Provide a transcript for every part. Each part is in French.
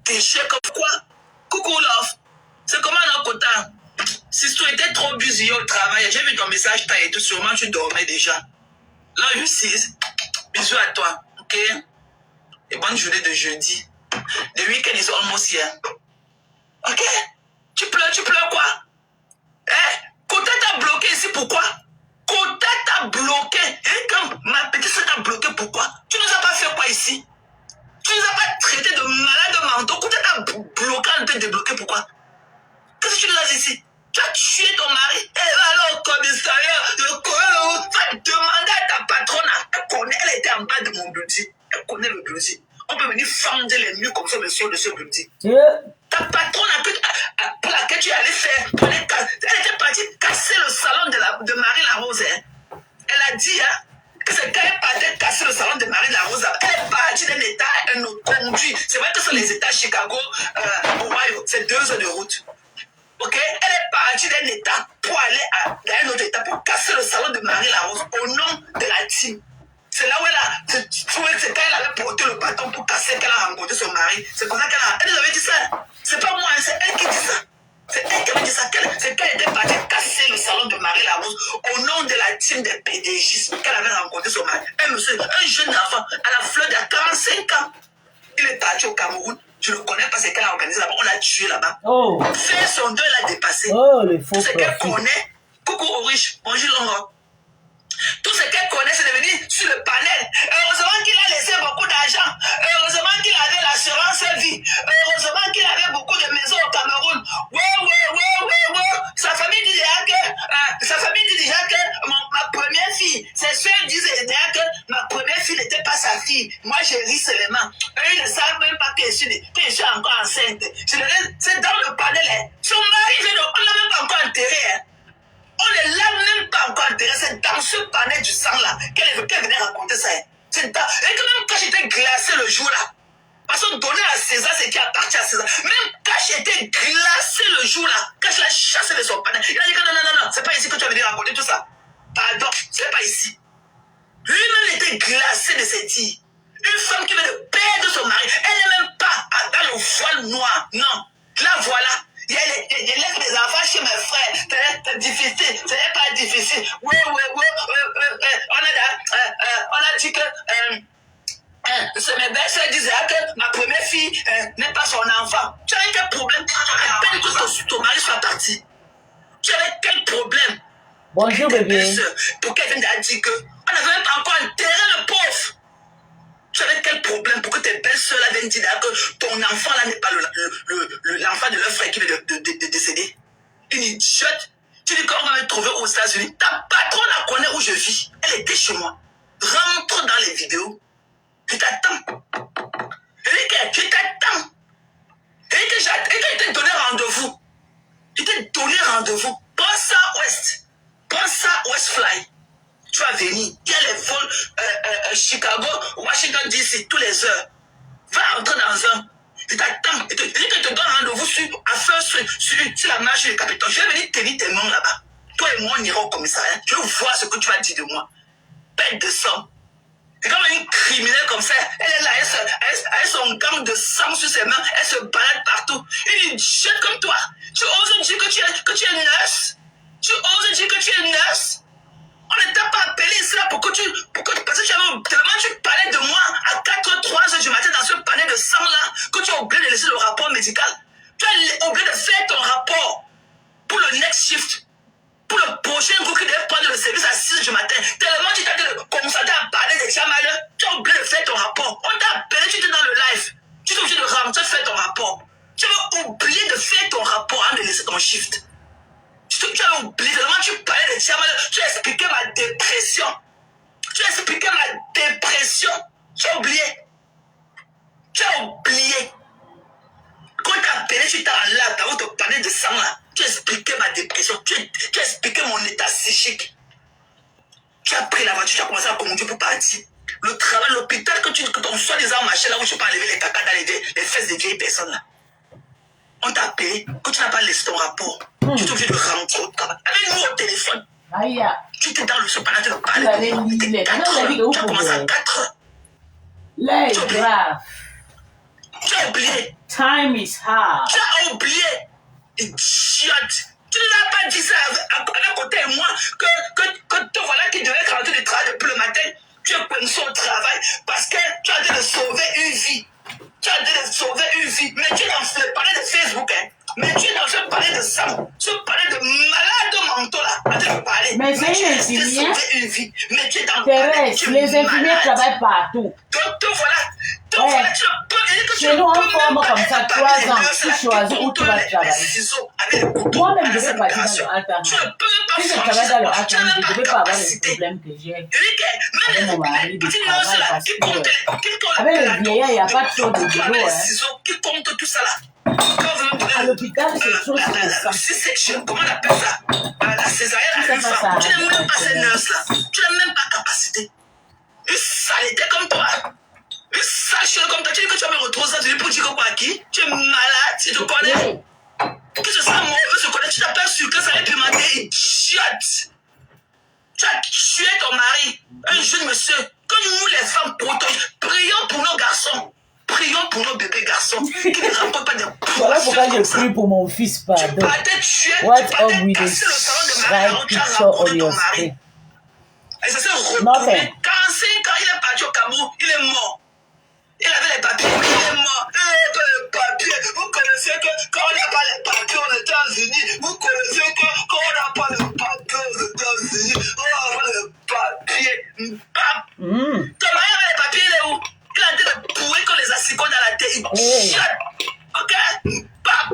déchets comme quoi? Coucou Love. C'est comment notre quota? Si tu étais trop busy au travail, j'ai vu ton message et tout, sûrement tu dormais déjà. Là, you see, bisous à toi, ok? Et bonne journée de jeudi. The weekend is almost here. Ok? Tu pleures quoi? Kota t'a bloqué ici, pourquoi? Kota t'a bloqué. Et comme ma petite soeur t'a bloqué, pourquoi? Tu nous as pas fait quoi ici? Tu nous as pas traité de malade mental. Kota t'a bloqué, on te débloqué, pourquoi? Qu'est-ce que tu nous as dit ici? Tu as tué ton mari. Elle va aller au commissariat. Va demander à ta patronne. Elle était en bas de mon building. Elle connaît le building. On peut venir fendre les murs comme ça, le sol de ce building. Ta patronne pour laquelle tu es allé faire. Elle était partie casser le salon de Marie Larose. Hein. Elle a dit que c'est quand elle partait casser le salon de Marie Larose. Elle est partie d'un état à un autre conduit. C'est vrai que c'est les états Chicago, Ohio. C'est 2 heures de route. Ok, elle est partie d'un état pour aller dans un autre état pour casser le salon de Marie Larose au nom de la team. C'est là où c'est quand elle avait porté le bâton pour casser qu'elle a rencontré son mari. C'est comme ça elle nous avait dit ça. C'est pas moi, c'est elle qui dit ça. C'est elle qui avait dit ça. C'est qu'elle était partie casser le salon de Marie Larose au nom de la team des PDG qu'elle avait rencontré son mari. Un monsieur, un jeune enfant, à la fleur de 45 ans. Il est parti au Cameroun. Je ne connais pas ce qu'elle a organisé là-bas. On l'a tué là-bas. Oh. Faire son deuil l'a dépassé. Oh, les faux. Tout ce qu'elle connaît. Coucou aux riches. Bonjour Laurent. Tout ce qu'elle connaît, c'est de venir sur le panel. Heureusement qu'il a laissé beaucoup d'argent. Heureusement qu'il avait l'assurance vie. Heureusement qu'il avait beaucoup de maisons au Cameroun. Ouais. Sa famille dit déjà que ma première fille, ses soeurs disaient déjà que ma première fille n'était pas sa fille. Moi, j'ai ri seulement. Eux, ils ne savent même pas que je suis encore enceinte. C'est dans le panel. Hein. Son mari, on ne l'a même pas encore enterré. Hein. On ne l'a même pas encore enterré. C'est dans ce panel du sang là qu'elle venait raconter ça. C'est dans... Et que même quand j'étais glacé le jour là, parce qu'on donnait à César ce qui appartient à César. Même quand j'étais glacé le jour là, quand je l'ai chassé de son panel, il a dit que non, c'est pas ici que tu vas venir raconter tout ça. Pardon, c'est pas ici. Lui-même était glacé de cette île. Une femme qui veut le père de son mari, elle n'est même pas dans le voile noir. Non, là voilà. Il laisse des enfants chez mes frères. C'est difficile. Ce n'est pas difficile. Oui. On a dit que mes belles-sœurs disaient que ma première fille n'est pas son enfant. Tu avais quel problème? À peine que ton mari soit parti. Tu avais quel problème? Bonjour bébé. Pour qu'elle vienne dire qu'on n'avait même pas encore enterré le pauvre. Tu avais quel problème pour que tes belles-sœurs viennent dire que ton enfant là n'est pas l'enfant de leur frère qui vient de décéder? Une idiote. Tu dis qu'on va me trouver aux États-Unis. Ta patronne la connaît où je vis. Elle était chez moi. Rentre dans les vidéos. Je t'attends. Je t'attends. Et que je t'ai donné rendez-vous. Je t'ai donné rendez-vous. Pense à West. Pense à Westfly. Tu vas venir. Il y a les vols Chicago, Washington DC, tous les heures. Va entrer dans un. Je t'attends. Je te donne rendez-vous à faire sur la marche du Capitole. Je vais venir tenir tes mains là-bas. Toi et moi, on ira au commissariat. Je veux voir ce que tu vas dire de moi. Bête de sang. C'est comme une criminelle comme ça. Elle est là, elle a son gang de sang sur ses mains. Elle se balade partout. Une idiote comme toi. Tu oses dire que tu es nurse? Tu oses dire que tu es nurse? On ne t'a pas appelé ici là parce que tu parlais de moi à 4h03 du matin dans ce panel de sang là, que tu as oublié de laisser le rapport médical. Tu as oublié de faire ton rapport pour le next shift, pour le prochain groupe qui devait prendre le service à 6h du matin. Tellement tu t'as commencé à parler des chamaleux, tu as oublié de faire ton rapport. On t'a appelé, tu étais dans le live. Tu es obligé de rentrer faire ton rapport. Tu as oublié de faire ton rapport avant de laisser ton shift. Tu as oublié, tellement tu parlais de chamaleux, tu as expliqué ma dépression. Tu as oublié. Quand tu as appelé, tu étais en live, avant de parler de sang là. Tu as expliqué ma dépression. Tu as expliqué mon état psychique. Tu as pris la voiture, tu as commencé à conduire pour partir. Le travail, l'hôpital, que ton soi-disant machin là où tu peux enlever les caca dans les fesses des vieilles personnes là. On t'a appelé, que tu n'as pas laissé ton rapport. Tu es obligé de rentrer au travail. Avec nous au téléphone. Tu étais dans le sopalage de parler. Tu as commencé à 4h. Là, grave. Tu as oublié. Time is hard. Tu as oublié. Idiote. Tu ne l'as pas dit ça à côté de moi que te voilà qui devait rentrer du travail depuis le matin. Tu es coincé au travail parce que tu as dû de sauver une vie. Tu as dû de sauver une vie. Mais tu n'en fais parler de Facebook. Hein. Mais tu n'en fais parler de ça. Tu parlais de malade mentaux là. Tu parler. Mais c'est une infirmière. Une vie. Mais tu es dans Thérèse, les infirmières travaillent partout. Donc te voilà. Ouais. Chez nous, on forme comme ça 3 ans. Tu choisis où tu vas travailler. Moi-même, je vais partir dans le Altamont. Si je travaille dans le Altamont, je ne vais pas avoir les problèmes que j'ai avec mon mari de travail parce que avec le vieillard, il n'y a pas trop de boulot. Qui compte tout ça là? À l'hôpital, c'est trop stressant. Comment on appelle ça? La césarienne, tu n'as même pas ces nurses là. Tu n'as même pas capacité. Une saleté comme toi. Une sale comme toi. Tu dis que tu vas me retrouver ça. Tu dis pour dire quoi à qui? Tu es malade, tu te connais. Que ce soit mauvais, se connaît. Tu t'appelles sur que ça allait pimenter. Idiote. Tu as tué ton mari. Un jeune monsieur. Comme nous les femmes protègent. Prions pour nos garçons. Prions pour nos bébés garçons qui ne remportent pas de poissons. Voilà pourquoi je prie pour mon fils, pardon. Tu partais tuer, What's tu partais up with passer le salon de this mariage, right tu as picture rencontré on ton your mari. screen? Et ça s'est retrouvé. 45 ans, il est parti au Cameroun, il est mort. Il avait les papiers, mais il est mort. Il n'avait pas les papiers. Vous connaissez que quand on n'a pas les papiers aux États-Unis, vous connaissez que quand on n'a pas les papiers aux États-Unis, on n'a pas les papiers. Ton mari avait les papiers, il est où? Il a dit de pourrir comme les assicots dans la tête. Il chiotte. Ok? Pap.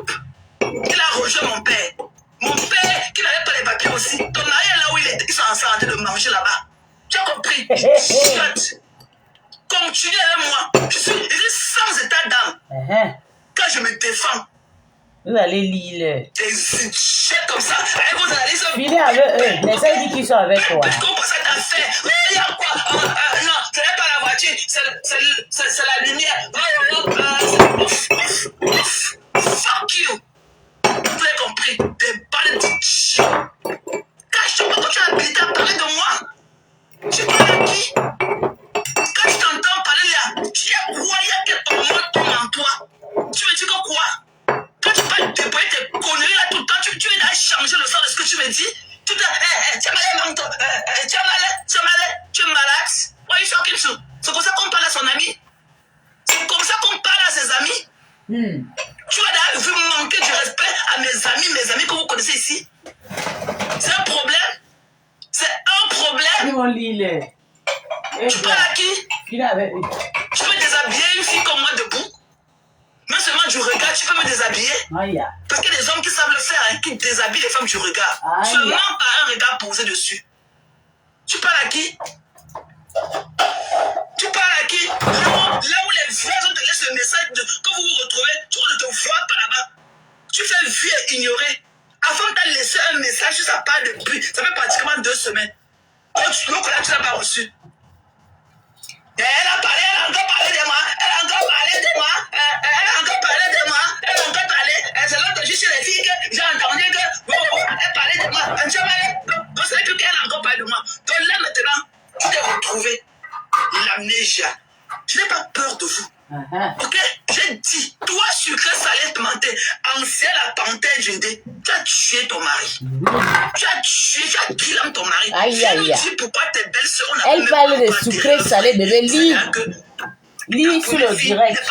Il a rejoint mon père. Mon père, qui n'avait pas les papiers aussi. Ton mari est là où il est. Ils sont en train de manger là-bas. Tu as compris? Chiotte. Continue avec moi. Je suis sans état d'âme. Quand je me défends. Vous allez lire. Des idiots comme ça. Et vous allez se... Filez avec eux. Laissez dire qu'ils sont avec toi. Qu'est-ce qu'on passe à faire? Il y a quoi? Non, ce n'est pas la voiture. C'est la lumière. Fuck you. Vous avez compris? Des balles de chien. Quand tu as habilité à parler de moi, tu parles à qui? Quand tu t'entends parler là, tu es croyant que ton mot tombe en toi. Tu me dis que quoi? Quand tu parles déployer tes conneries là tout le temps, tu es là à changer le sens de ce que tu me dis. Tu es malade, manteau. Tu es malade. Why you talking to? C'est comme ça qu'on parle à son ami. C'est comme ça qu'on parle à ses amis. Tu as vu manquer de respect à mes amis que vous connaissez ici. C'est un problème. C'est un problème. Ils vont lire. Tu parles à qui? Tu peux déshabiller une fille comme moi debout? Non seulement du regard, tu peux me déshabiller. Parce qu'il y a des hommes qui savent le faire, hein, qui déshabillent les femmes du regard. Seulement par un regard posé dessus. Tu parles à qui? Tu parles à qui? Là où les vrais hommes te laissent le message quand vous vous retrouvez, tu ne te vois pas là-bas. Tu fais vu et ignorer. Avant de t'as laissé un message sur sa part depuis, ça fait pratiquement 2 semaines. Donc là, tu ne l'as pas reçu. Elle a encore parlé de moi. Elle a encore parlé. C'est l'autre jour chez les filles que j'ai entendu elle parlait de moi. Donc c'est plus qu'elle a encore parlé de moi. Donc là maintenant, tu t'es retrouvé l'amnésia. Je n'ai pas peur de vous. Ok? J'ai dit, toi sucré salé pimenté, ancien la panthère d'une dé, tu as tué ton mari. Tu as killé ton mari. Je nous dis pourquoi tes belles sœurs ont elle parle de sucré salé, bébé. Lis sur le direct.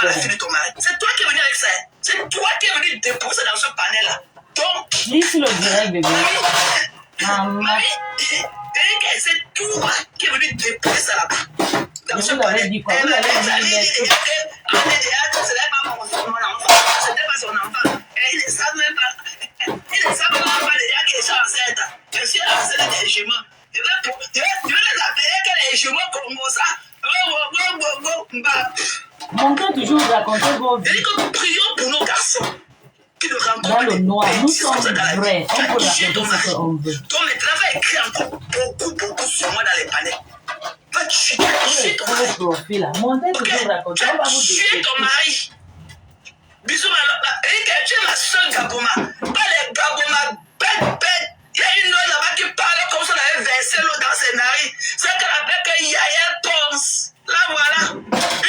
C'est toi qui es venu avec ça. C'est toi qui es venu déposer dans ce panel-là. Donc, lis sur le direct, bébé. Mamie, c'est toi qui es venu déposer ça là-bas. Dans ce panel. Dit quoi? Vous allez dire c'était pas son enfant. Et ils ne savent même pas. Ils ne savent même pas déjà qu'ils sont enceintes. Je suis enceinte des jumeaux. Je vais les appeler que les jumeaux comme ça. Montez toujours raconter vos vies. Je dis que prions pour nos garçons. Qui ne rencontrent dans le noir, nous sommes vrais. On peut raconter ce qu'on veut. Donc maintenant, va écrire encore beaucoup sur moi dans les panels. Va tuer ton mari. Profil, montez toujours raconter. On va vous tuer ton mari. Bisous, et tu es ma soeur Gaboma. Pas les Gaboma bête. Il y a une autre là-bas qui parle comme si on avait versé l'eau dans ses narines. C'est qu'elle appelle que Yaya pense. Là, voilà.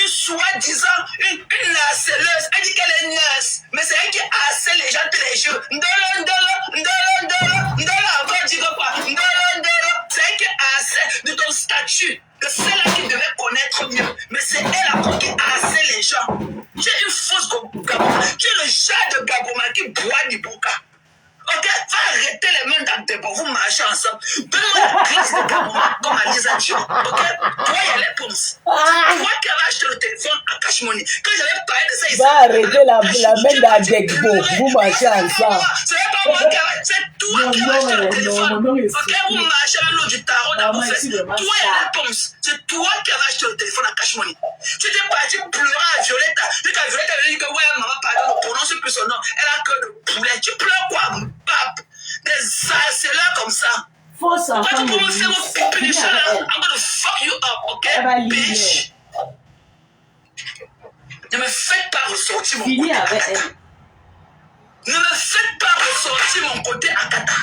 Une soi-disant, une harceleuse. Elle dit qu'elle est nurse. Mais c'est elle qui harcèle les gens tous les jours. Encore dit quoi? C'est elle qui harcèle de ton statut. Que c'est là qui devait connaître mieux. Mais c'est elle encore qui harcèle les gens. Tu es une fausse Gaboma. Tu es le genre de Gaboma qui boit du bouca. Ok, va arrêter les mains dans tes bons, vous marchez ensemble. Donne-moi la classe de Gaboma comme Alisa Dion. Ok, toi, il y a les ponces. C'est toi qui avais acheté le téléphone à Cash Money. Quand j'avais parlé de ça, il va arrêter la main dans tes bons, vous marchez ensemble. C'est pas moi qui avais, c'est toi qui avais acheté le téléphone. Ok, vous marchez avec l'eau du tarot dans vos fesses. Toi, il y a les ponces. C'est toi qui avais acheté le téléphone à Cash Money. Tu étais parti pleurer à Violetta. Dès que Violetta avait dit que ouais, maman, pardon, ne prononce plus son nom. Elle a que de poulet. Tu pleures quoi, pape? Des harceleurs comme ça. Fausse enfant. Quand tu peux me faire mon pipi du sol, I'm gonna fuck you up, ok? Bitch. Ne me faites pas ressortir mon côté Akata. Ne me faites pas ressortir mon côté Akata.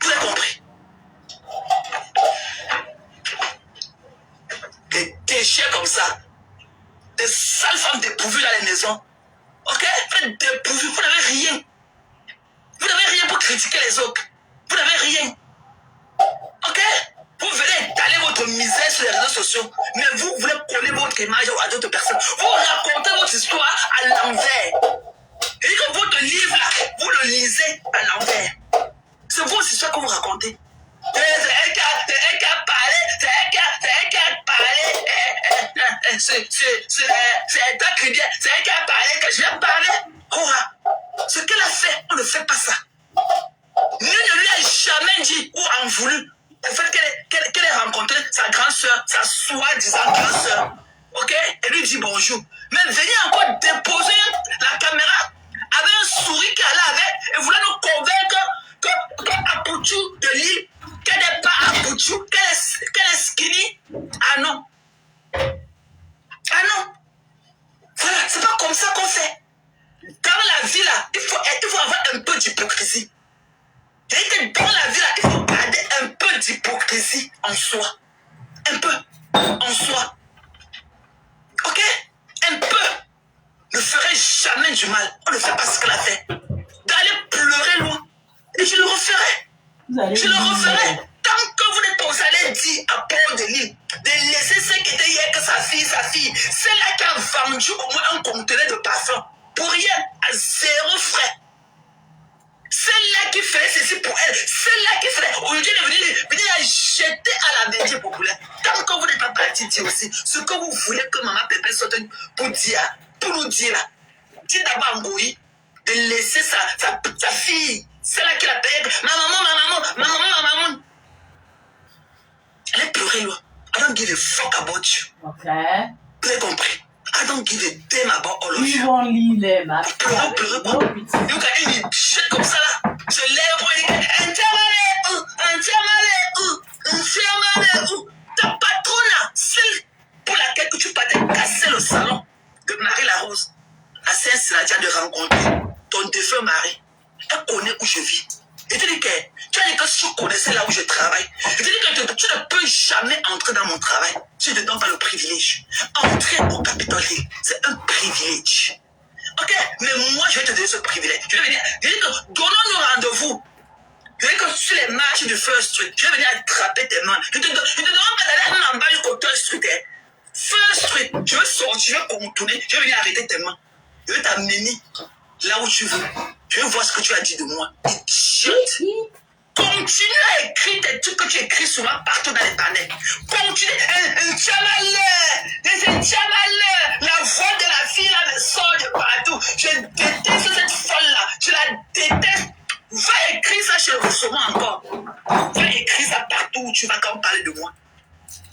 Vous avez compris? Des déchets comme ça. Des sales femmes dépourvues dans les maisons. Ok? Vous êtes dépourvues, vous n'avez rien. Vous n'avez rien pour critiquer les autres. Vous n'avez rien. Ok? Vous venez étaler votre misère sur les réseaux sociaux, mais vous voulez coller votre image à d'autres personnes. Vous racontez votre histoire à l'envers. Et que votre livre là, vous le lisez à l'envers. C'est votre histoire que vous racontez. C'est elle qui a parlé. C'est ta crédière. C'est elle qui a parlé que je vais parler. Ce qu'elle a fait, on ne fait pas ça. Lui ne lui a jamais dit ou en voulu au fait qu'elle ait rencontré sa grande soeur, sa soi-disant grande soeur. Ok? Et lui dit bonjour. Mais venez encore déposer la caméra avec un sourire qu'elle avait et voulait nous convaincre que Apoutou de l'île, qu'elle n'est pas Apoutou, qu'elle est skinny. Ah non. Ah non. Voilà, c'est pas comme ça qu'on fait. Dans la vie là, il faut avoir un peu d'hypocrisie. Et que dans la vie là, il faut garder un peu d'hypocrisie en soi. Un peu en soi. Ok? Un peu ne ferait jamais du mal. On ne fait pas ce qu'elle a fait. D'aller pleurer loin. Et je le referai. Je le referai. Tant que vous n'êtes pas allé dire à Paul de l'île de laisser ce qui était hier que sa fille, c'est là qui a vendu au moins un conteneur de parfum. Pour rien, à 0 frais. Celle-là qui fait ceci pour elle, celle-là qui fait. Aujourd'hui, elle est venue la jeter à la média populaire. Tant que vous n'êtes pas parti dire aussi ce que vous voulez que maman Pépé sorte pour dire, pour nous dire là. Dites d'abord Ngoui de laisser sa fille, celle-là qui la paye. Ma maman. Elle est pleurée là. I don't give a fuck about you. Ok. Vous avez compris? I don't give a damn about all of you. Ils vont lire les maths. Pleurez quoi? Vous avez une chute comme ça là. Je lève pour dire un tiamale où ta patronne, celle pour laquelle que tu partais casser le salon de Marie Larose à Saint-Sladia de rencontrer ton défunt mari. Elle connaît où je vis. Et tu dis que tu as dit que si tu connaissais là où je travaille, et tu dis que tu ne peux jamais entrer dans mon travail si je ne te donne pas le privilège. Entrer au Capitol Hill, c'est un privilège. Ok? Mais moi, je vais te donner ce privilège. Je vais venir, je dis que donnons-nous rendez-vous. Je dis que sur les marches du First Street, je vais venir attraper tes mains. Je te demande pas d'aller en bas du côté Street. First Street, je vais sortir, je vais contourner, je vais venir arrêter tes mains. Je vais t'amener là où tu veux. Je veux voir ce que tu as dit de moi. Idiote. Continue à écrire tes trucs que tu écris souvent partout dans les panels. Continue. Un tchamalé. La voix de la fille là me sort de partout. Je déteste cette folle-là. Je la déteste. Va écrire ça chez Rousseau encore. Va écrire ça partout où tu vas quand on parle de moi.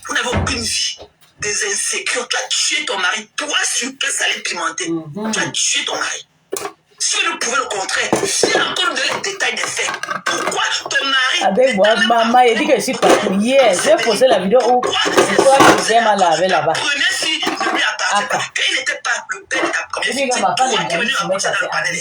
Vous n'avez aucune vie. Des insécures. Tu as tué ton mari. Toi, sur que ça allait pimenter. Tu as tué ton mari. Si vous pouvez le contraire, viens encore nous donner les détails des faits. Pourquoi ton mari... Avec moi, maman, il dit que je suis patrouillée. J'ai posé la vidéo où toi, tu t'es mal lavé là-bas. Première fille ne lui appartient pas. Quand il n'était pas le père de ta première fille, c'est toi qui es venu rencontrer dans le panel.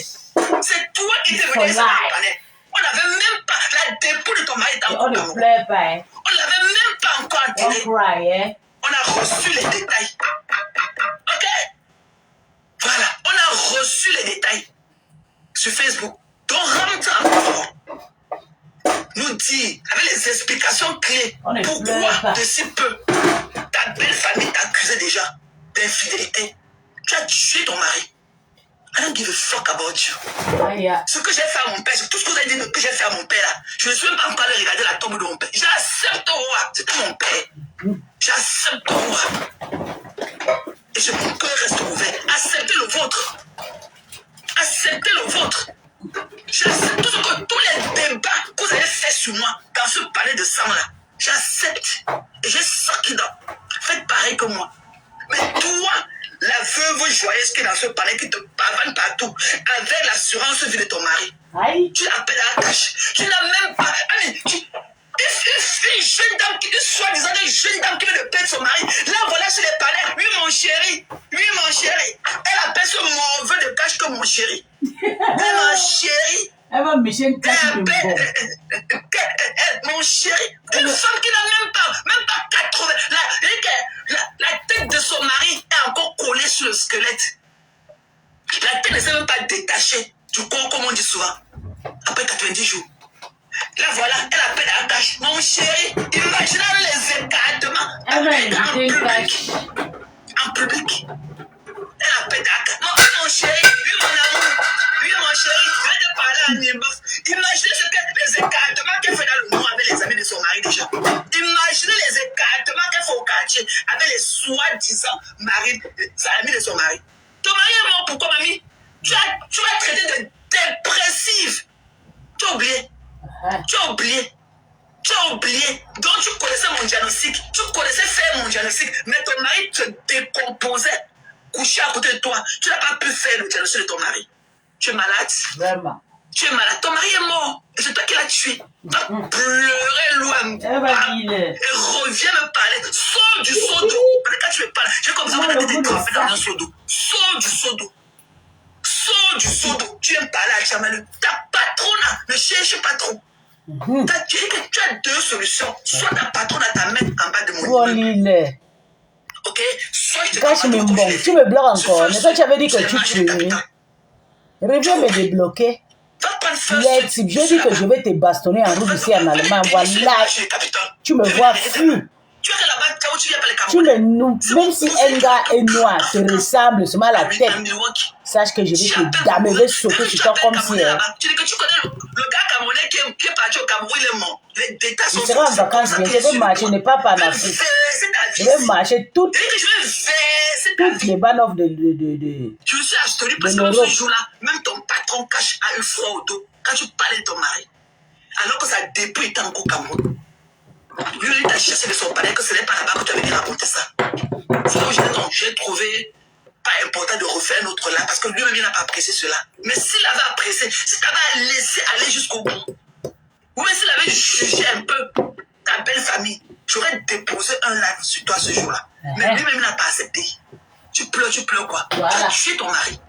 C'est toi qui t'es venu dans le panel. On n'avait même pas la dépôt de ton mari dans le panel. On ne pleure pas. On ne l'avait même pas encore enterré. On cry, a reçu les détails. Ok? Voilà, on a reçu les détails sur Facebook. Donc rentre encore. Nous dit, avec les explications clés, pourquoi de si peu ta belle famille t'a accusé déjà d'infidélité. Tu as tué ton mari. I don't give a fuck about you. Ce que j'ai fait à mon père, tout ce que vous avez dit que j'ai fait à mon père là, je ne suis même pas encore allé regarder la tombe de mon père. J'accepte au roi, c'était mon père. J'accepte au roi. Et mon cœur reste ouvert. Acceptez le vôtre. Acceptez le vôtre. J'accepte tous les débats que vous avez fait sur moi dans ce palais de sang là. J'accepte. Et j'ai sorti dans. Faites pareil que moi. Mais toi, la veuve joyeuse qui est dans ce palais, qui te pavane partout, avec l'assurance vie de ton mari, tu l'appelles à la tâche. Tu n'as même pas. Une jeune dame, une soi-disant jeune dame qui veut de paix de son mari, là voilà sur les palais. Oui, mon chéri. Oui, mon chéri. Elle appelle ce mauvais de cache que mon chéri. Mon chéri. Elle va mécher une cache de mon chéri, une femme qui n'a même pas 80. La tête de son mari est encore collée sur le squelette. La tête ne s'est même pas détachée du corps, comme on dit souvent. Après 90 jours. Là, voilà, elle appelle à la cache. Mon chéri, imaginez les écartements en public. Elle appelle à la cache. Non, mon chéri, oui, mon amour. Oui, mon chéri, je vais te parler à Nimbof. Imaginez les écartements qu'elle fait dans le monde avec les amis de son mari déjà. Imaginez les écartements qu'elle fait au quartier avec les soi-disant amis de son mari. Ton mari est mort, pourquoi, mamie? Tu as traité de dépressive. Tu as oublié. Tu as oublié. Tu as oublié. Donc tu connaissais mon diagnostic. Tu connaissais faire mon diagnostic. Mais ton mari te décomposait. Couché à côté de toi. Tu n'as pas pu faire le diagnostic de ton mari. Tu es malade. Vraiment. Tu es malade. Ton mari est mort. Et c'est toi qui l'as tué. Tu as pleuré loin. Et reviens me parler. Sors du seau d'eau. Quand tu me parles, j'ai comme ça, on a des cafés dans un seau d'eau. Sors du seau d'eau. Sors du seau d'eau. Tu viens me parler à Chamalu. Ta patronne, ne cherche pas trop. Tu as deux solutions. Soit ta patronne à ta main en bas de mon lit. Ok? Soit je te tu me bloques encore. Mais toi, tu avais dit que tu tuais. Reviens me débloquer. Je dis que je vais te bastonner en route ici en Allemagne. Voilà. Tu me vois fou. Même si un gars est noir, te ressemble seulement à la tête, sache que je vais te damer, je vais sauter sur toi comme si... Tu dis que tu connais le gars camerounais qui est parti au Cameroun, il est mort. Il sera en vacances, je vais marcher, ne pas en Afrique. Je vais marcher toutes les bandes de je me suis abstenu parce que ce jour-là, même ton patron cache à une froid au dos quand tu parlais de ton mari. Alors que ça depuis était encore au Cameroun. Lui, il t'a cherché de son palais que ce n'est pas là-bas que tu avais dit raconter ça. C'est là où j'ai trouvé pas important de refaire un autre là parce que lui-même il n'a pas apprécié cela. Mais s'il avait apprécié, si tu avais laissé aller jusqu'au bout, ou s'il avait jugé un peu ta belle famille, j'aurais déposé un live sur toi ce jour-là. Mais lui-même il n'a pas accepté. Tu pleures quoi? Voilà. Tu as tué ton mari.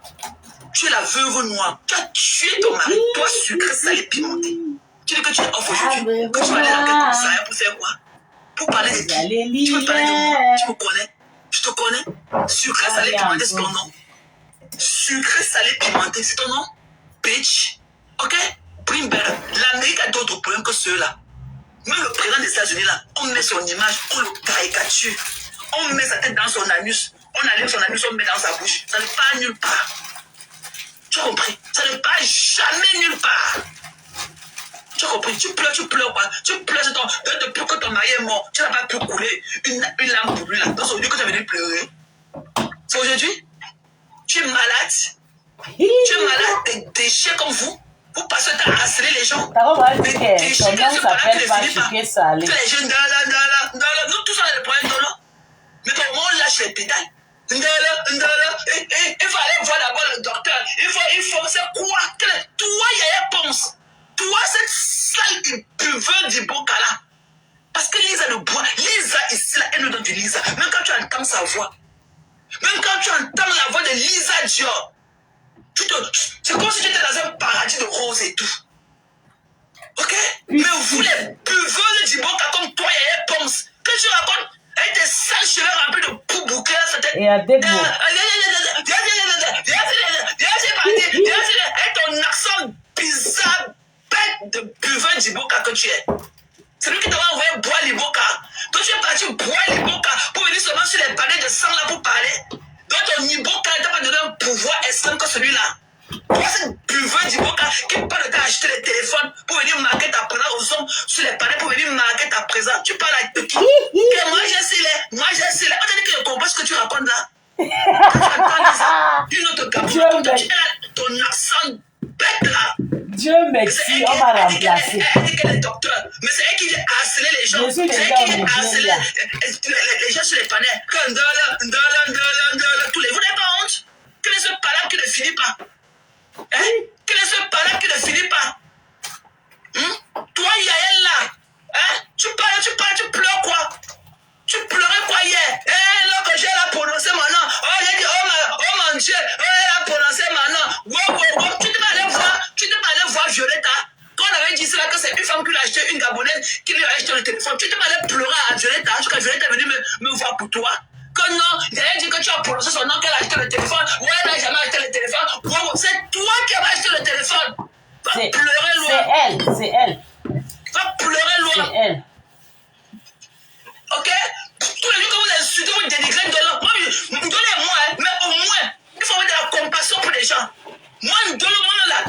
Tu es la veuve noire. Tu as tué ton mari. Toi, sucré, salé, pimenté. Tu dis que tu es off aujourd'hui. Que tu vas aller dans quel commissariat pour faire quoi? Pour parler de qui? Tu veux parler de moi? Tu me connais? Je te connais? Sucré, salé, pimenté, c'est ton nom. Sucré, salé, pimenté, c'est ton nom? Bitch. Ok? Bring better. L'Amérique a d'autres problèmes que ceux-là. Même le président des États-Unis, là, on met son image, on le caricature. On met sa tête dans son anus. On allume son anus, on met dans sa bouche. Ça ne part nulle part. Tu as compris? Ça ne part jamais nulle part. Tu as compris? Tu pleures quoi? Tu pleures depuis que ton mari est mort. Tu n'as pas pu couler une larme pour lui là. Donc c'est aujourd'hui que tu es venu pleurer. C'est aujourd'hui? Tu es malade? Tu es malade? Des déchets comme vous? Vous passez à harceler les gens? Des déchets qui ne sont pas là, qui ne finissent pas. Les jeunes, nous tous on a des problèmes de l'eau. Mais comment on lâche les pédales? Il faut aller voir d'abord le docteur. Il faut, c'est quoi? Toi, Yaya pense. Toi, cette sale buveur du Bocala. Parce que Lisa ne boit. Lisa ici, là, elle nous donne du Lisa. Même quand tu entends sa voix. Même quand tu entends la voix de Lisa Dior. C'est comme si tu étais dans un paradis de roses et tout. Ok? Mais vous, les buveurs du Bocala comme toi, Yaya pense. Que tu racontes? Et tes sales cheveux remplis de poux bouquets. Et à des mots. Et ton accent bizarre, bête de buveur d'Iboka que tu es. C'est lui qui t'a envoyé boire l'Iboka. Toi, tu es parti boire l'Iboka pour venir seulement sur les panneaux de sang là pour parler. Donc, ton Iboka ne t'a pas donné un pouvoir extrême que celui-là. Toi, c'est un buveur d'Iboka qui parle de t'acheter les téléphones pour venir marquer ta présence aux hommes sur les panneaux pour venir marquer ta présence. Tu parles avec qui? Moi, j'ai scellé. On t'a dit que je comprends ce que tu racontes là. Une autre gamme. Ton accent bête là. Dieu merci, on m'a remplacé. Elle dit qu'elle est docteur. Mais c'est elle qui vient harceler les gens. C'est elle qui vient harceler les gens sur les panels. Tous les. Vous n'avez pas honte? Quel est ce palabre qui ne finit pas? Hein? Quel est ce palabre qui ne finit pas? Toi, Yael là. Hein? Tu parles, tu pleures quoi? Tu pleurais quoi hier? Là que j'ai prononcé mon nom. Oh, j'ai dit, oh mon Dieu, elle a prononcé mon nom. Wow. Tu t'es pas allé voir Violetta. Quand on avait dit cela, que c'est une femme qui lui a acheté, une Gabonaise qui lui a acheté le téléphone. Tu t'es pas allé pleurer à Violetta. Jusqu'à Violetta est venue me voir pour toi. Que non, j'avais dit que tu as prononcé son nom, qu'elle a acheté le téléphone. Ouais, elle n'a jamais acheté le téléphone. Wow, c'est toi qui as acheté le téléphone. Va pleurer loin. C'est elle. Va pleurer loin. C'est elle. Ok? Tous les jours que vous insultez, vous dénigrez Ndolo. Moi, donnez-moi, mais au moins, il faut avoir de la compassion pour les gens. Moi, Ndolo,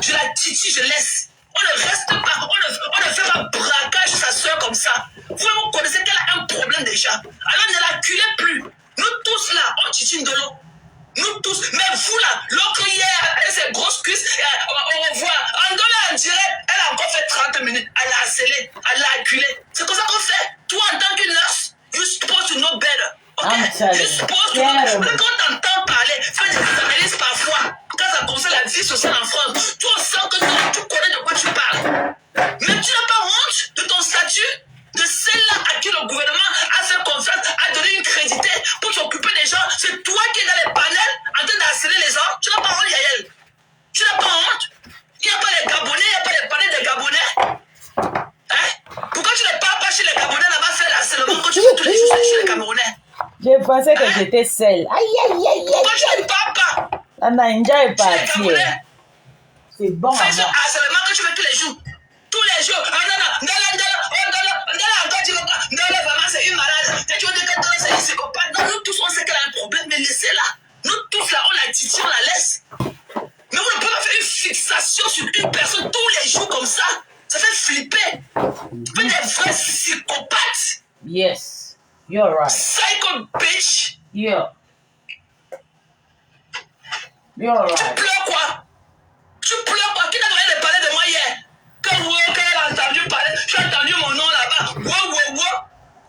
je la titille, je laisse. On ne reste pas, on ne fait pas braquage sur sa soeur comme ça. Vous connaissez qu'elle a un problème déjà. Alors ne l'acculez plus. Nous tous là, on titille Ndolo. Nous tous, mais vous là, l'autre hier, avec ses grosses cuisses, on revoit. Ndolo, on dirait, elle a encore fait 30 minutes. Elle a harcelé, elle l'a acculé. C'est comme ça qu'on fait. Toi, en tant que nurse, you're supposed to know better. Okay? You're supposed to know better. Mais quand t'entends parler, faire des analyses parfois, quand ça concerne la vie sociale en France, tu sens que tu connais de quoi tu parles. Mais tu n'as pas honte de ton statut, de celle-là à qui le gouvernement a fait confiance, a donné une crédité pour s'occuper des gens. C'est toi qui es dans les panels en train d'harceler les gens. Tu n'as pas honte, Yael. Tu n'as pas honte. Il n'y a pas les Gabonais, il n'y a pas les panels des Gabonais. Hein? Pourquoi tu ne pars pas chez les Gabonais là-bas faire l'harcèlement que tu fais tous les jours chez les Camerounais? Je pensais que j'étais seule. Aïe. Pourquoi tu ne pars pas? La ninja est partie. C'est bon. Fais ce harcèlement que tu fais tous les jours. Tous les jours. Ndolo, vraiment, c'est une malade. Et tu veux dire que Ndolo, c'est une psychopathe. Non, nous tous, on sait qu'elle a un problème, mais laissez-la. Nous tous, là, on la titille, on la laisse. Mais vous ne pouvez pas faire une fixation sur une personne tous les jours comme ça. Ça fait flipper. Vous êtes des vrais psychopathes. Yes, you're right. Psycho bitch. Yeah. You're right. Tu pleures quoi? Qui t'a donné de parler de moi hier? Qu'elle a entendu parler, j'ai entendu mon nom là-bas. Wow.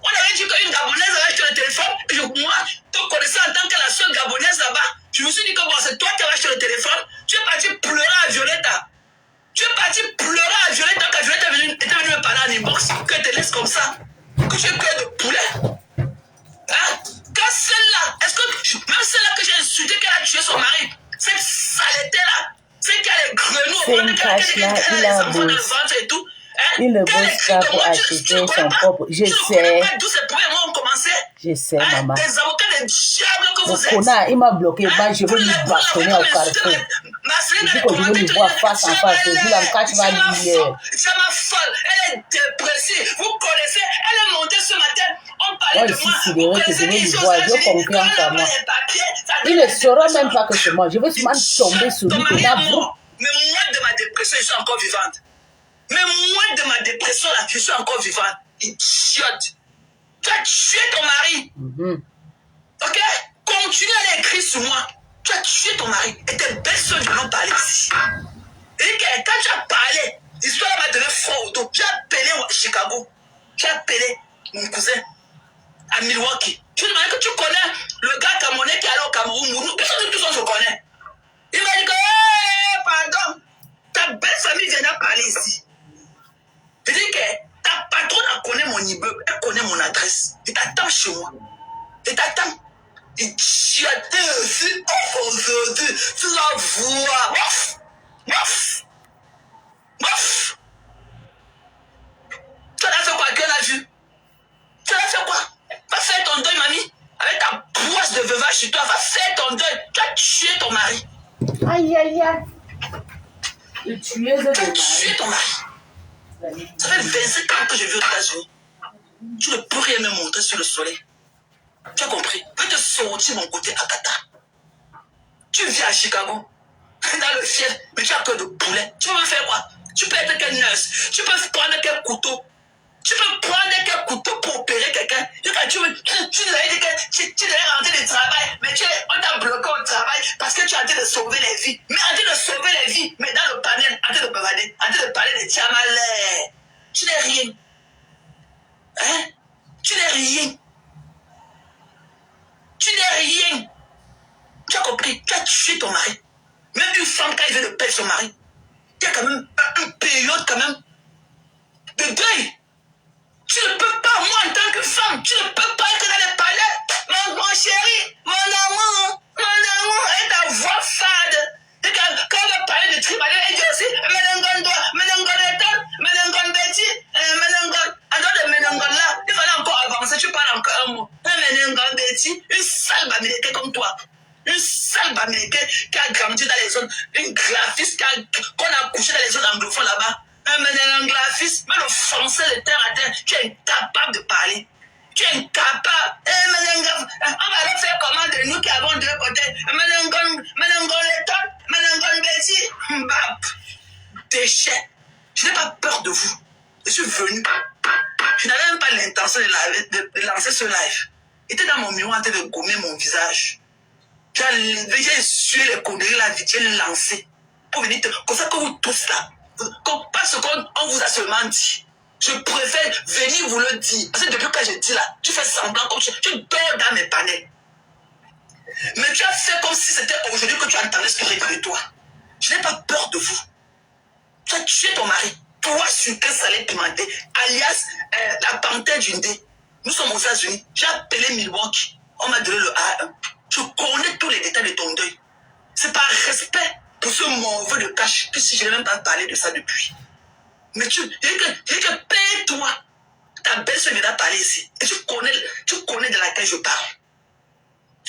On avait dit qu'une Gabonaise avait acheté le téléphone. Et moi, te connaissant en tant que la seule Gabonaise là-bas, je me suis dit que bon, c'est toi qui as acheté le téléphone. Tu es parti pleurer à Violetta. Quand Violetta était venue me parler en inbox, qu'elle te laisse comme ça. Que j'ai cœur de poulet. Hein? Quand celle-là, même celle-là que j'ai insulté, qu'elle a tué son mari, cette saleté-là, c'est qu'elle est grenouille, qu'elle a les enfants dans le ventre et tout. Hein? Il ne bosse pas pour acheter son propre. Je sais. D'où ces premiers mots ont commencé. Je sais, maman. Des avocats, des diables que vous êtes. Kona, il m'a bloqué. Bah, je vais lui bastonner au carrefour. Je dis que je vais lui voir face à face. Je dis, l'encar, tu vas dire. C'est ma folle. Elle est dépressive. Vous connaissez. Elle est montée ce matin. On parlait de moi. Vous connaissez que je vais lui voir. J'ai confiance en moi. Il ne saura même pas que c'est moi. Je vais seulement tomber sur lui. Mais moi, de ma dépression, je suis encore vivante. Mais moi, de ma dépression, là, je suis encore vivante. Idiote. Tu as tué ton mari. Ok? Continue à aller écrire sur moi. Tu as tué ton mari. Et tes belles soeurs ne vont parler ici. Et quand tu as parlé, l'histoire m'a donné froid au dos. J'ai appelé Chicago. J'ai appelé mon cousin à Milwaukee. Je lui ai demandé que tu connais le gars camerounais qui est allé au Cameroun. Nous tous on se connaît. Il m'a dit que, pardon, ta belle famille vient de parler ici. Je dis que ta patronne connaît mon immeuble, elle connaît mon adresse. Elle t'attend chez moi. Elle t'attend. Et tu as dit aussi, aujourd'hui, tu vas voir. Mouf. Tu as fait quoi? Qui l'a vu? Tu as fait quoi? Va faire ton deuil Aïe, aïe, aïe. Le tueuse de mari. Tu es ton mari. Ça fait 25 ans que je vis aux États-Unis. Tu ne peux rien me montrer sur le soleil. Tu as compris? Je vais te sortir mon côté Akata. Tu vis à Chicago, dans le fiel, mais tu as peur de poulet. Tu veux me faire quoi? Tu peux être quel nurse? Tu peux prendre quel couteau? Tu peux prendre quel couteau pour opérer quelqu'un? Tu devais rentrer de travail, mais on t'a bloqué au travail parce que tu es en train de sauver les vies. Mais en train de sauver les vies, mais dans le panel, en train de bavader, en train de parler de Tiamalais. Tu n'es rien. Hein? Tu n'es rien. Tu n'es rien. Tu as compris? Tu as tué ton mari. Même une femme, quand elle veut de perdre son mari, il y a quand même une période quand même de deuil. Tu ne peux pas, moi en tant que femme, tu ne peux pas être dans les palais. Mon chéri, mon amour, et ta voix fade. Et quand on va parler de tribal, elle dit aussi, Menengon Betty, alors le Menengon là, il fallait encore avancer, tu parles encore un mot. Menengon Betty, une sale américaine comme toi. Une sale américaine qui a grandi dans les zones, une graphiste qu'on a couché dans les zones anglophones là-bas. Un graphiste, mais le français de terre à terre, tu es incapable de parler. Tu es incapable. On va aller faire comment de nous qui avons deux côtés. Menengon Betty, Mbap, déchet. Je n'ai pas peur de vous. Je suis venu. Je n'avais même pas l'intention de lancer ce live. J'étais dans mon miroir en train de gommer mon visage. J'ai essuyé les conneries, la vie, j'ai lancé. Pour venir comme ça que vous tous là. Parce qu'on vous a seulement dit. Je préfère venir vous le dire. Parce que depuis que je dis là, tu fais semblant comme tu dors dans mes panels. Mais tu as fait comme si c'était aujourd'hui que tu entendais ce que j'ai dit de toi. Je n'ai pas peur de vous. Tu as tué ton mari. Toi, sucré, salé, pimenté, alias la panthère d'une dé. Nous sommes aux États-Unis. J'ai appelé Milwaukee. On m'a donné le A1. Je connais tous les détails de ton deuil. C'est par respect pour ce mauvais de cash que si je n'ai même pas parlé de ça depuis. Mais j'ai que paye-toi. Ta belle-soeur vient de parler ici. Et tu connais de laquelle je parle.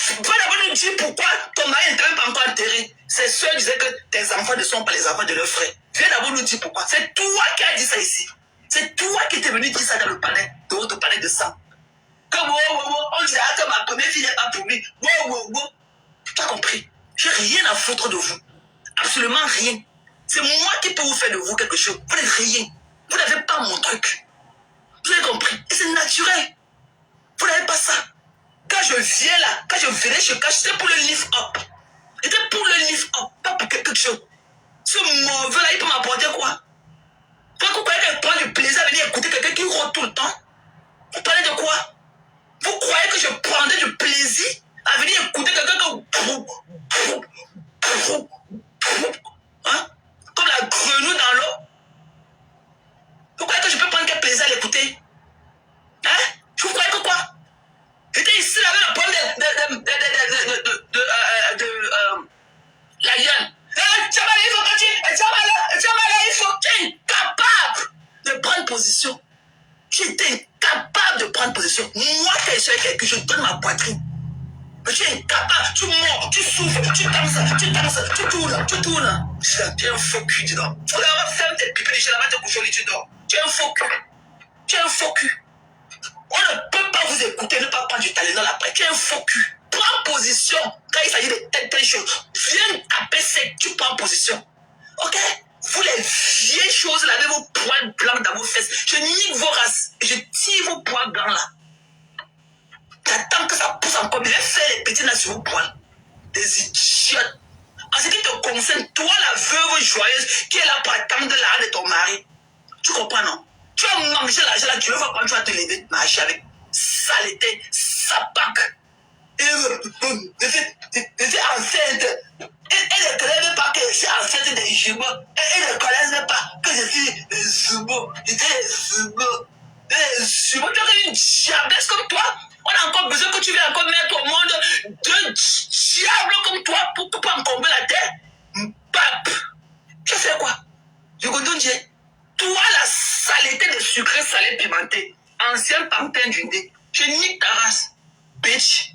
Va d'abord nous dire pourquoi ton mari n'est même pas encore enterré. Ses soeurs disaient que tes enfants ne sont pas les enfants de leurs frères. Viens d'abord nous dire pourquoi. C'est toi qui as dit ça ici. C'est toi qui es venu dire ça dans le palais, dans votre palais de sang. Comme on dirait que ma première fille n'est pas pour lui. Tu as compris? J'ai rien à foutre de vous. Absolument rien. C'est moi qui peux vous faire de vous quelque chose. Vous n'êtes rien. Vous n'avez pas mon truc. Vous avez compris? Et c'est naturel. Vous n'avez pas ça. Quand je viens là, quand je venais chez Cash, c'était pour le lift up. C'était pour le lift up, pas pour quelque chose. Ce mauvais là, il peut m'apporter quoi? Vous croyez qu'elle prend du plaisir à venir écouter quelqu'un qui rôde tout le temps? Vous parlez de quoi? Vous croyez que je prendrais du plaisir à venir écouter quelqu'un hein? Comme la grenouille dans l'eau? Vous croyez que je peux prendre quel plaisir à l'écouter? Hein? Vous croyez que quoi? J'étais ici avec le problème de la Yann. Tu es incapable de prendre position. J'étais incapable de prendre position. Moi, quand je suis avec quelqu'un, je donne ma poitrine. Mais tu es incapable. Tu mords, tu souffres, tu danses, tu tournes. Tu es un faux cul, dis donc. Tu vas faire tes pipes, je vais te coucher, tu dors. Tu es un faux cul. Tu es un faux cul. On ne peut pas vous écouter, ne pas prendre du talent après. Tu es un faux cul. Prends position quand il s'agit de telle chose. Viens taper sec, tu prends position. Ok? Vous les vieilles choses là, avec vos poils blancs dans vos fesses, je nique vos races et je tire vos poils blancs là. J'attends que ça pousse encore, mais je vais faire les petits là sur vos poils. Des idiotes. En ce qui te concerne, toi la veuve joyeuse qui est là pour attendre l'arrêt de ton mari. Tu comprends, non? Tu vas manger l'argent là, tu vas voir quand tu vas te lever, marcher avec saleté, sapac. Et j'étais enceinte. Elle ne connaît même pas que je suis enceinte des jumeaux. Elle ne connaît même pas que je suis des jumeaux. J'étais des jumeaux. Des jumeaux. Tu as une diablesse comme toi. On a encore besoin que tu viennes encore mettre au monde deux diables comme toi pour encombrer la terre. Bap. Tu as fait quoi? Je condamne Dieu. Toi, la saleté de sucré salé pimenté, ancien pantin d'une dé, je nique ta race, bitch.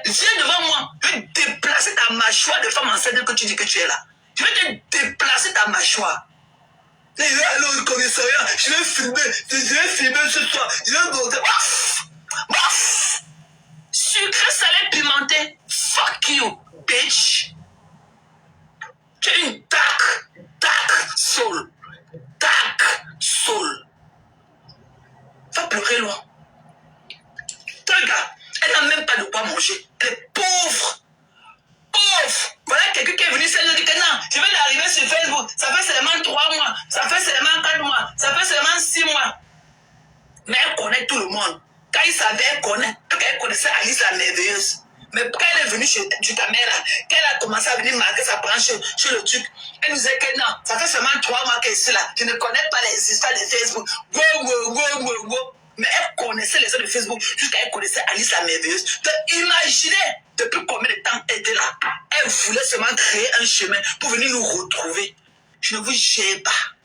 Viens devant moi. Je vais déplacer ta mâchoire de femme enceinte que tu dis que tu es là. Je vais te déplacer ta mâchoire. Alors, le commissariat, je vais filmer ce soir. Je vais monter. Sucré, salé, pimenté. Fuck you, bitch. Tu es une dark soul. Dark soul. Va pleurer loin. Toi, gars, elle n'a même pas de quoi manger. Elle est pauvre. Voilà quelqu'un qui est venu se dire que non, je vais l'arriver sur Facebook. Ça fait seulement 3 mois. Ça fait seulement 4 mois. Ça fait seulement 6 mois. Mais elle connaît tout le monde. Quand il savait, elle connaissait Alice la merveilleuse. Mais quand elle est venue chez ta mère, qu'elle a commencé à venir marquer sa branche chez le truc, elle nous disait que non, ça fait seulement 3 mois qu'elle est là. Je ne connais pas les histoires de Facebook. Mais elle connaissait les histoires de Facebook jusqu'à elle connaissait Alice la merveilleuse. Donc imaginez depuis combien de temps elle était là. Elle voulait seulement créer un chemin pour venir nous retrouver. Je ne vous gère pas.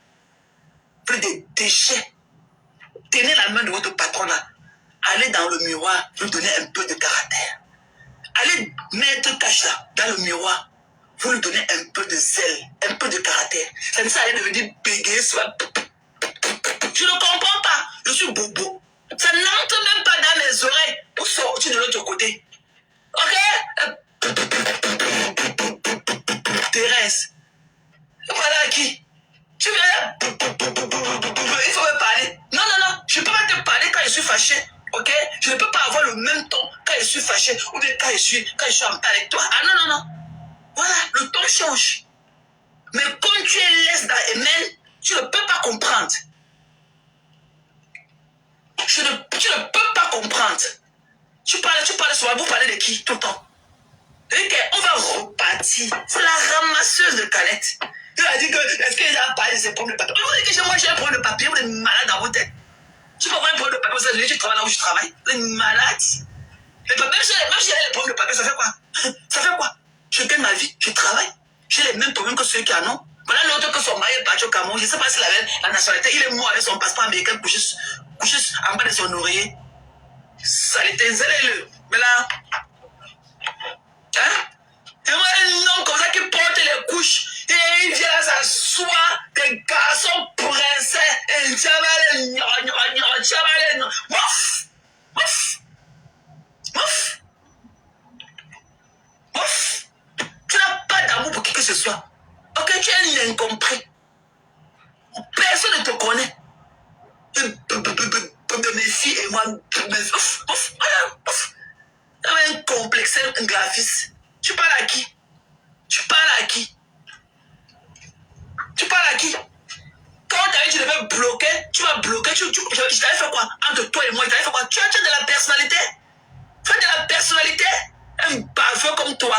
Plus de déchets. Tenez la main de votre patron là. Allez dans le miroir, lui donner un peu de caractère. Allez mettre cache là, dans le miroir. Vous lui donnez un peu de zèle, un peu de caractère. Ça ne sert à rien de venir bégayer sur la... Je ne comprends pas. Je suis bobo. Ça n'entre même pas dans mes oreilles pour sortir de l'autre côté. Ok? Thérèse. Voilà qui. Tu viens. Il faut me parler. Non. Je ne peux pas te parler quand je suis fâché. Ok? Je ne peux pas avoir le même ton quand je suis fâché ou bien quand je suis en paix avec toi. Ah non. Voilà, le ton change. Mais quand tu es laisse dans les mains, tu ne peux pas comprendre. Tu ne peux pas comprendre. Tu parles souvent, vous parlez de qui tout le temps? Et on va repartir. C'est la ramasseuse de canettes. Il a dit que, est-ce qu'il a parlé de ses problèmes de papier? Vous dites que moi j'ai un problème de papier, vous êtes malade dans votre tête. Tu peux avoir un problème de papier, vous savez, tu travailles là où je travaille. Vous êtes malade. Même si j'ai les problèmes de papier, ça fait quoi? Ça fait quoi? Je gagne ma vie, je travaille. J'ai les mêmes problèmes que ceux qui en ont. Voilà l'autre que son mari est parti au Cameroun. Je ne sais pas s'il avait la nationalité. Il est mort avec son passeport américain couché en bas de son oreiller. Ça l'était zélé. Mais là, hein? Et moi, un homme comme ça qui porte les couches. Et il vient s'asseoir. Des garçons pressés. Et tu n'as pas d'amour pour qui que ce soit. Ok, tu es un incompris. Personne ne te connaît. Mes filles et moi, un complexé, un graphiste. Tu parles à qui? Tu parles à qui? Quand tu devais bloquer, tu vas bloquer. Je t'avais fait quoi? Entre toi et moi, je t'avais fait quoi? Tu as de la personnalité? Tu as de la personnalité? Un baveux comme toi.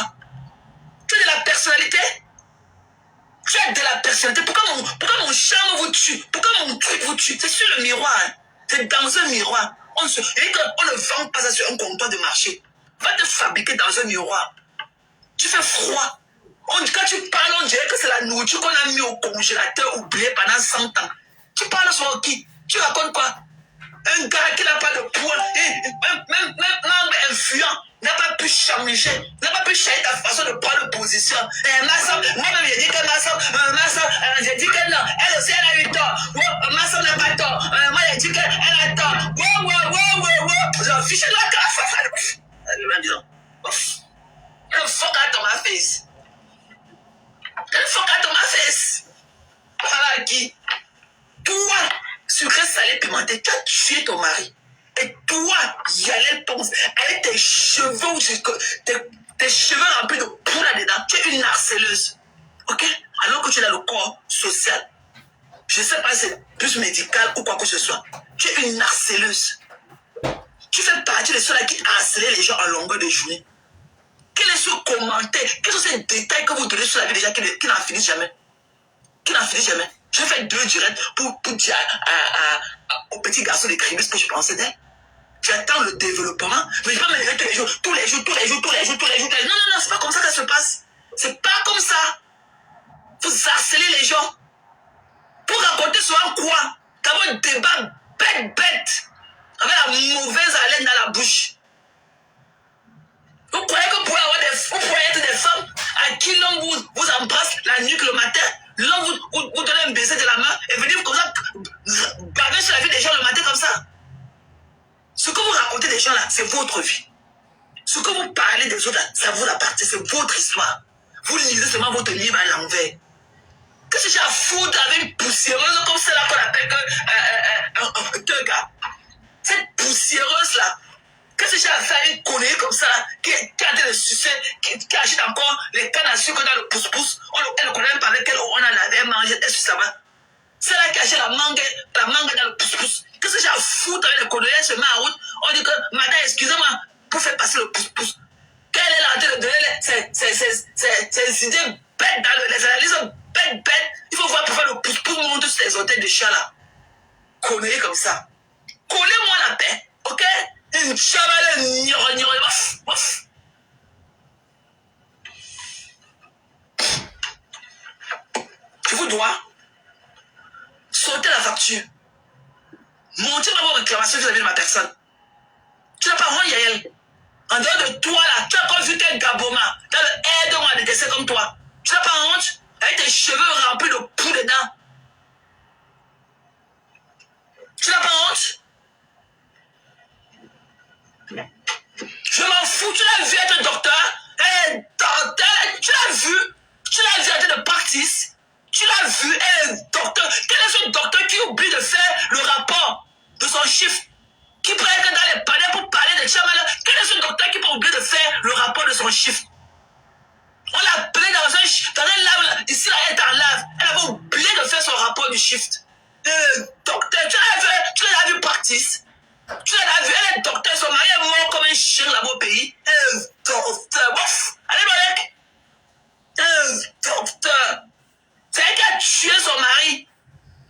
Tu as de la personnalité? Tu as de la personnalité. Pourquoi mon charme vous tue? Pourquoi mon truc vous tue? C'est sur le miroir. Hein. C'est dans un miroir. On ne vend pas ça sur un comptoir de marché. Va te fabriquer dans un miroir. Tu fais froid. Quand tu parles, on dirait que c'est la nourriture qu'on a mis au congélateur oublié pendant 100 ans. Tu parles sur qui? Tu racontes quoi? Un gars qui n'a pas de poids, même influent, n'a pas pu changer ta façon de prendre position. Ma soeur, moi-même, j'ai dit que ma soeur, j'ai dit que non, elle aussi, elle a eu tort. Ma soeur n'a pas tort. Moi, j'ai dit qu'elle a tort. J'ai fiché de la casse. Elle m'a dit, elle fuck out of my face. Elle fuck out of my face. Voilà qui. Toi, sucré, salé, pimenté, tu as tué ton mari. Et toi, Yalel Ponce, avec tes cheveux remplis de poux là-dedans, tu es une harceleuse. Ok? Alors que tu es dans le corps social. Je ne sais pas si c'est plus médical ou quoi que ce soit. Tu es une harceleuse. Tu fais partie de ceux-là qui harcèlent les gens en longueur de journée. Quel est ce commentaire? Quels sont ces détails que vous donnez sur la vie des gens qui n'en finissent jamais? Je fais 2 directs pour dire aux petits garçons d'écrire ce que je pensais d'elle. J'attends le développement, mais je ne peux pas me lever tous les jours. Non, c'est pas comme ça que ça se passe. C'est pas comme ça. Vous harcelez les gens. Pour raconter souvent quoi? D'avoir un débat bête, avec la mauvaise haleine dans la bouche. Vous croyez que vous pouvez être des femmes à qui l'homme vous embrasse la nuque le matin, l'homme vous donne un baiser de la main et venir comme ça baver sur la vie des gens le matin comme ça. Ce que vous racontez des gens là, c'est votre vie. Ce que vous parlez des autres là, ça vous appartient, c'est votre histoire. Vous lisez seulement votre livre à l'envers. Qu'est-ce que j'ai à foutre avec une poussiéreuse comme celle-là qu'on appelle deux gars? Cette poussiéreuse-là, qu'est-ce que j'ai à faire avec une connerie comme ça, qui est en train de sucer, qui achète encore les cannes à sucre dans le pouce-pouce, elle ne connaît même pas avec elle, on a lavé, mangé, elle suce ça va. Celle-là qui achète la mangue dans le pouce-pouce. Qu'est-ce que j'ai à foutre avec les conneries? Elle se met en route, on dit que, madame, excusez-moi, pour faire passer le pouce-pouce. Quand elle est là en train de donner ses idées bêtes, les analyses bêtes, il faut voir pour faire le pouce-pouce monter sur les orteils de chat là. Conneries comme ça. Collez-moi la paix, ok? Une chavale, ouf. Je vous dois sauter la facture. Montez ma réclamation vis-à-vis de ma personne. Tu n'as pas honte, Yael. En dehors de toi là, tu as encore vu tes Gaboma dans le aide-moi de décès comme toi. Tu n'as pas honte? Avec tes cheveux remplis de poux dedans. Tu n'as pas honte? Je m'en fous, tu l'as vu être docteur? Tu l'as vu en train de partir? Tu l'as vu, docteur? Quel est ce docteur qui oublie de faire le rapport de son chiffre? Qui prend que dans les panels pour parler de Chamala? Quel est ce docteur qui peut oublier de faire le rapport de son chiffre? On l'a appelé dans un lave, ici là, elle est en lave. Elle avait oublié de faire son rapport du shift. Docteur, tu l'as vu partir? Tu l'as vu, elle est docteur, son mari est mort comme un chien là-bas au pays. Docteur, ouf, allez Malek. Docteur, c'est elle qui a tué son mari.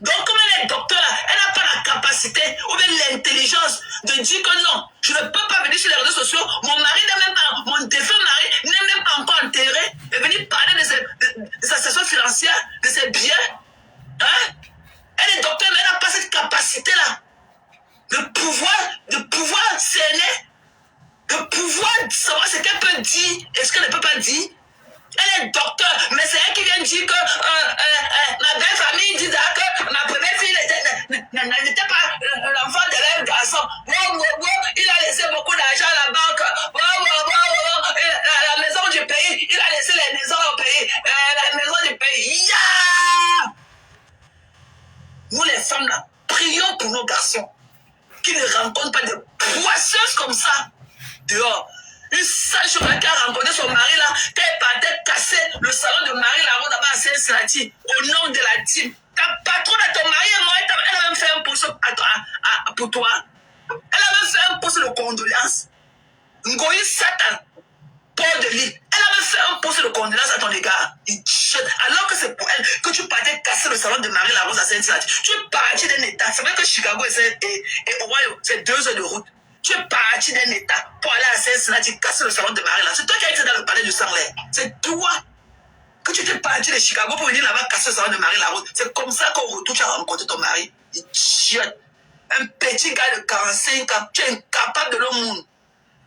Donc comme elle est docteur là, elle n'a pas la capacité ou bien l'intelligence de dire que non, je ne peux pas venir sur les réseaux sociaux, mon mari n'est même pas, mon défunt mari n'est même pas encore enterré, et venir parler de sa situation financière, de ses biens. Hein? Elle est docteur, mais elle n'a pas cette capacité là. De pouvoir cerner, de pouvoir savoir ce qu'elle peut dire et ce qu'elle ne peut pas dire. Elle est docteur, mais c'est elle qui vient dire que ma belle famille disait que ma première fille n'était pas l'enfant de leur garçon. Il a laissé beaucoup d'argent à la banque. La maison du pays, il a laissé les maisons au pays. La maison du pays. Yeah! Nous les femmes là, prions pour nos garçons qui ne rencontrent pas de poisseuses comme ça dehors. Une sale chocolat qui a rencontré son mari là, quand elle partait casser le salon de Marie Larose d'abord à Saint-Sinati, au nom de la team. Ta patronne à ton mari est mort, elle a même fait un poste pour toi. Elle a même fait un poste de condoléances. Ngoï Satan, Paul de Lille, elle a même fait un poste de condoléances à ton égard. Alors que c'est pour elle que tu partais casser le salon de Marie Larose à Saint-Sinati. Tu es parti d'un état. C'est vrai que Chicago et Ohio, c'est 2 heures de route. Tu es parti d'un état pour aller à Saint-Sinati casser le salon de Marie là. C'est toi qui as été dans le palais du sang là. C'est toi que tu t'es parti de Chicago pour venir là-bas casser le salon de Marie Larose. C'est comme ça qu'au retour tu as rencontré ton mari. Il chiotte. Un petit gars de 45 ans. Tu es incapable de le monde.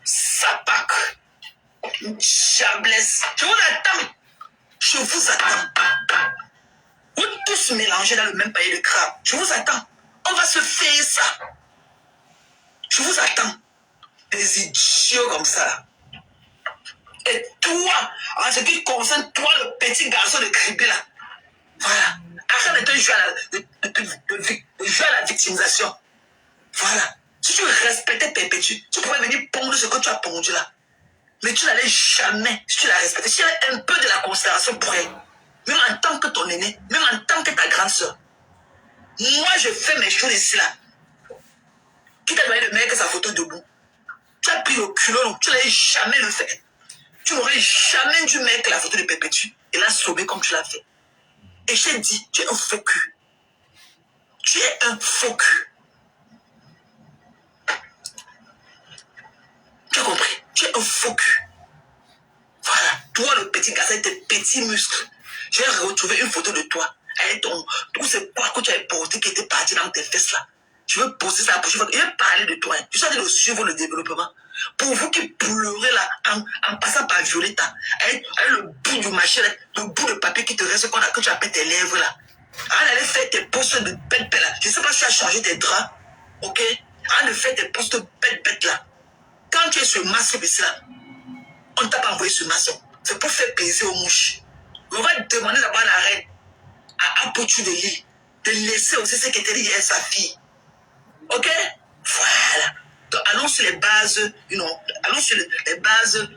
Sapac. Chablesse. Je vous attends. Je vous attends. Vous tous mélangés dans le même paillet de crabe. Je vous attends. On va se faire ça. Je vous attends. Des idiots comme ça. Et toi, en ce qui concerne toi, le petit garçon de Cribé là, voilà. Arrête de te jouer à la victimisation. Voilà. Si tu respectais Pépétu, tu pouvais venir pondre ce que tu as pondu là. Mais tu n'allais jamais, si tu la respectais, si tu avais un peu de la considération pour elle, même en tant que ton aîné, même en tant que ta grande soeur. Moi, je fais mes choses ici là. Qui t'a donné le mec sa photo debout? Tu as pris le culot, tu n'allais jamais le faire. Tu n'aurais jamais dû mettre la photo de Pépétu et la sauver comme tu l'as fait. Et je t'ai dit, tu es un faux cul. Tu es un faux cul. Tu as compris? Tu es un faux cul. Voilà. Toi, le petit garçon, tes petits muscles. J'ai retrouvé une photo de toi. Avec tous ces poids que tu avais porté qui étaient partis dans tes fesses là. Je veux poser ça pour je veux parler de toi. Tu sais de suivre le développement. Pour vous qui pleurez là, en passant par Violetta, avec le bout du machin, le bout de papier qui te reste, que tu appelles tes lèvres là. On allait faire tes postes de bête là. Je ne sais pas si tu as changé tes draps, ok? On allait faire tes postes de bête là. Quand tu es sur maçon, là, on ne t'a pas envoyé sur maçon. C'est pour faire plaisir aux mouches. On va te demander d'abord à la reine, à Apotu de l'île, de laisser aussi secrétaire hier sa fille. Ok? Voilà. Donc, allons sur les bases, allons sur les bases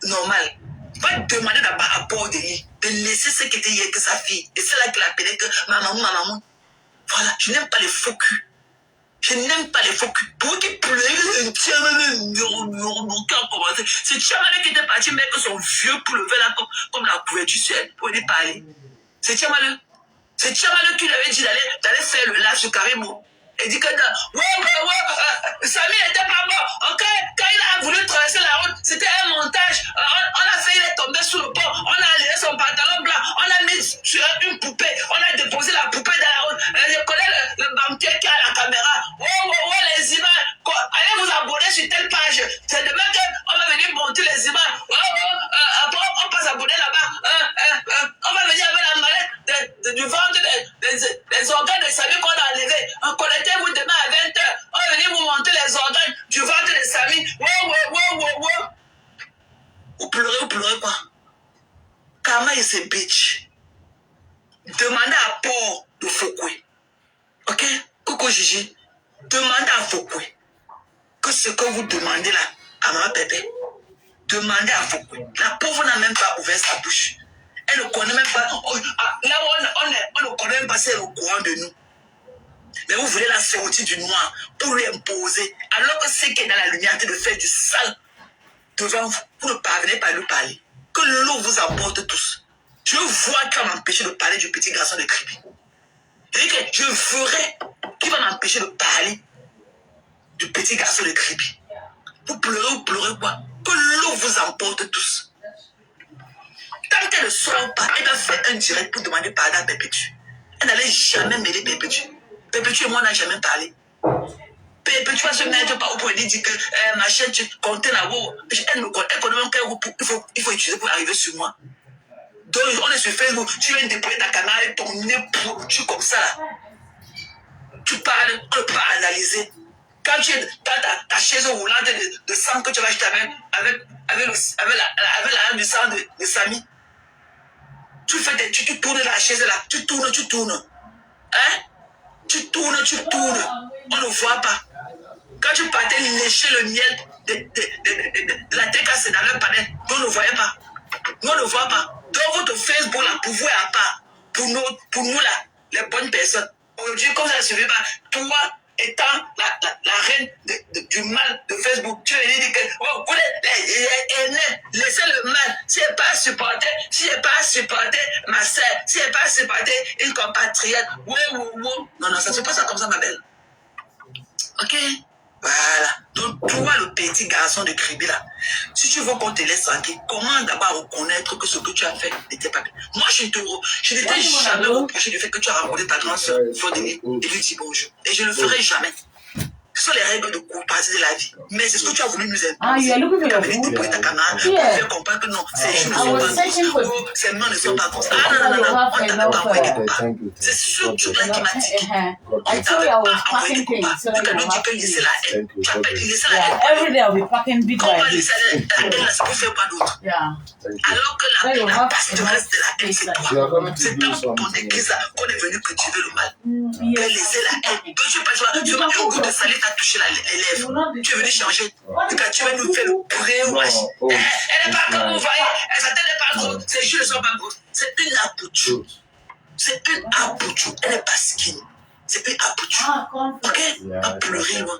normales. On va demander d'abord à Port de l'île, de laisser secrétaire hier que sa fille. Et c'est là qu'il a appelé que maman. Voilà, je n'aime pas les faux culs. Je n'aime pas les faux culs. Pour eux qui pleurent, c'est Tchamale qui était parti mettre son vieux pour lever là comme la couverture sur elle pour lui parler. C'est Tchamale. C'est Tchamale qui lui avait dit d'aller faire le live sur Karimo. Il dit que Samy n'était pas mort. Okay? Quand il a voulu traverser la route, c'était un montage. On a fait, il est tombé sous le pont. On a enlevé son pantalon blanc. On a mis sur une poupée. On a déposé la poupée dans la route. Je connais le banquier qui a la caméra. Les images. Allez vous abonner sur telle page. C'est demain qu'on va venir monter les images. Après, on passe abonner là-bas. On va venir avec la mallette du ventre des organes de Samy qu'on a enlevés. Connectez-vous demain à 20h. On va venir vous monter les organes du ventre de Samy. Vous pleurez quoi? Karma is a bitch. Demandez à Port de Foucault. Ok? Coucou Gigi. Demandez à Foucault que ce que vous demandez là à Maman Pépé, demandez à Foucault. La pauvre n'a même pas ouvert sa bouche. Elle ne connaît même pas. Là on ne connaît même pas si elle est au courant de nous. Mais vous voulez la sortir du noir pour lui imposer, alors que c'est qui est dans la lumière de faire du sale devant vous. Vous ne parvenez pas à lui parler. Que l'eau vous emporte tous. Je vois qui va m'empêcher de parler du petit garçon de Kribi. Je verrai qui va m'empêcher de parler du petit garçon de Kribi. Vous pleurez quoi? Que l'eau vous emporte tous. Tant qu'elle ne sort pas, elle va faire un direct pour demander pardon à Pépétu. Elle n'allait jamais mêler Pépétu. Pépétu et moi, on n'a jamais parlé. Pépétu va se mettre par où pour lui dire que ma chaîne, tu comptais là-haut. Elle connaît même quel groupe il faut utiliser pour arriver sur moi. Donc, on est sur Facebook, tu viens déployer ta caméra et ton nez tu comme ça. Tu parles, on ne peut pas analyser. Quand tu es dans ta chaise roulante de sang que tu vas acheter avec la du sang de Samy, tu tournes la chaise là, tu tournes. Hein? Tu tournes. On ne voit pas. Quand tu partais lécher le miel de la TKC dans le panel, on ne voyait pas. Nous, on ne voit pas. Donc, votre Facebook là, pour vous, à part. Pour nous là, les bonnes personnes. Aujourd'hui, comme ça ne suffit pas, toi, étant la reine du mal de Facebook, tu veux dire que vous laissez le mal. Si elle n'est pas supporté, ma soeur, si elle n'est pas supporté, une compatriote. Non, ça ne se passe pas comme ça, ma belle. Ok? Voilà. Donc, toi, le petit garçon de Kribi là, si tu veux qu'on te laisse tranquille, comment d'abord reconnaître que ce que tu as fait n'était pas bien? Moi, je ne t'ai jamais reproché du fait que tu as rencontré ta grande soeur, Flodélie, et lui dit bonjour. Et je ne le ferai jamais. Ce sont les règles de courtoisie de la vie. Mais c'est ce que tu as voulu nous imposer. Tu as voulu déployer ta camarade pour faire comprendre que non, ces choses ne sont pas comme ça. Ces mains ne sont pas comme ça. Non, on t'avait pas envoyé quelque part. C'est surtout là qui m'a dit. On t'avait pas envoyé quelque part. Tu as dit que laisser la haine. Tu appelles laisser la haine. Comment laisser la haine là, c'est pour faire quoi d'autre? Alors que la pastoresse de la haine, c'est toi. C'est dans ton église là qu'on est venu cultiver le mal. Que laisser la haine. Que tu passes un goût de salé t'as touché les lèvres. Tu es venu changer. Tu vas nous faire le brainwash. Elle n'est pas comme vous voyez. Elle n'est pas grosse. Ses yeux ne sont pas gros. C'est une aboutou. Elle n'est pas skin. C'est une aboutou. Ok? À pleurer loin.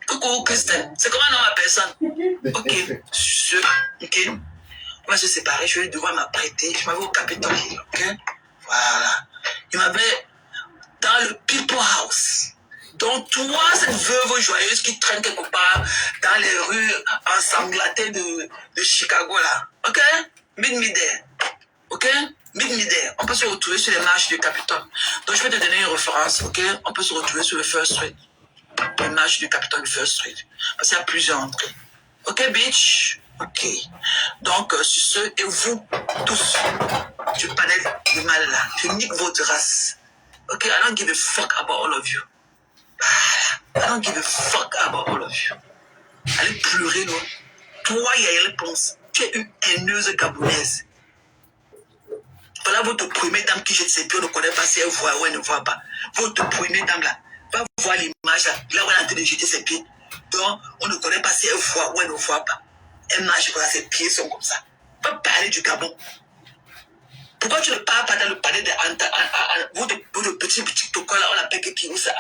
Coucou Christelle. C'est comment non ma personne? Ok. Ok. On va se séparer. Je vais devoir m'apprêter. Je m'avais au Capitole. Ok? Voilà. Il m'avait dans le People House. Donc, toi, cette veuve joyeuse qui traîne quelque part dans les rues ensanglatées de Chicago, là. OK? Mid-Midair. OK? Mid-Midair. On peut se retrouver sur les marches du Capitole. Donc, je vais te donner une référence, OK? On peut se retrouver sur le First Street. l'image du Capitol First Street. Parce qu'il y a plusieurs entrées. Ok, bitch? Ok. Donc, sur ce, et vous, tous, du panel de mal là, je nique votre race. Ok, I don't give a fuck about all of you. I don't give a fuck about all of you. Allez pleurer, non? Toi, il y a une réponse. Tu es une haineuse gabonaise. Voilà votre première dame qui jette ses pieds, on ne connaît pas si elle voit ou elle ne voit pas. Votre première dame là, va voir l'image là où elle est en train de jeter ses pieds. Donc, on ne connaît pas si elle voit ou elle ne voit pas. Elle marche comme ça, ses pieds sont comme ça. Va parler du Gabon. Pourquoi tu ne parles pas dans le palais de votre petit TikToker là, on l'appelle qui ou ça,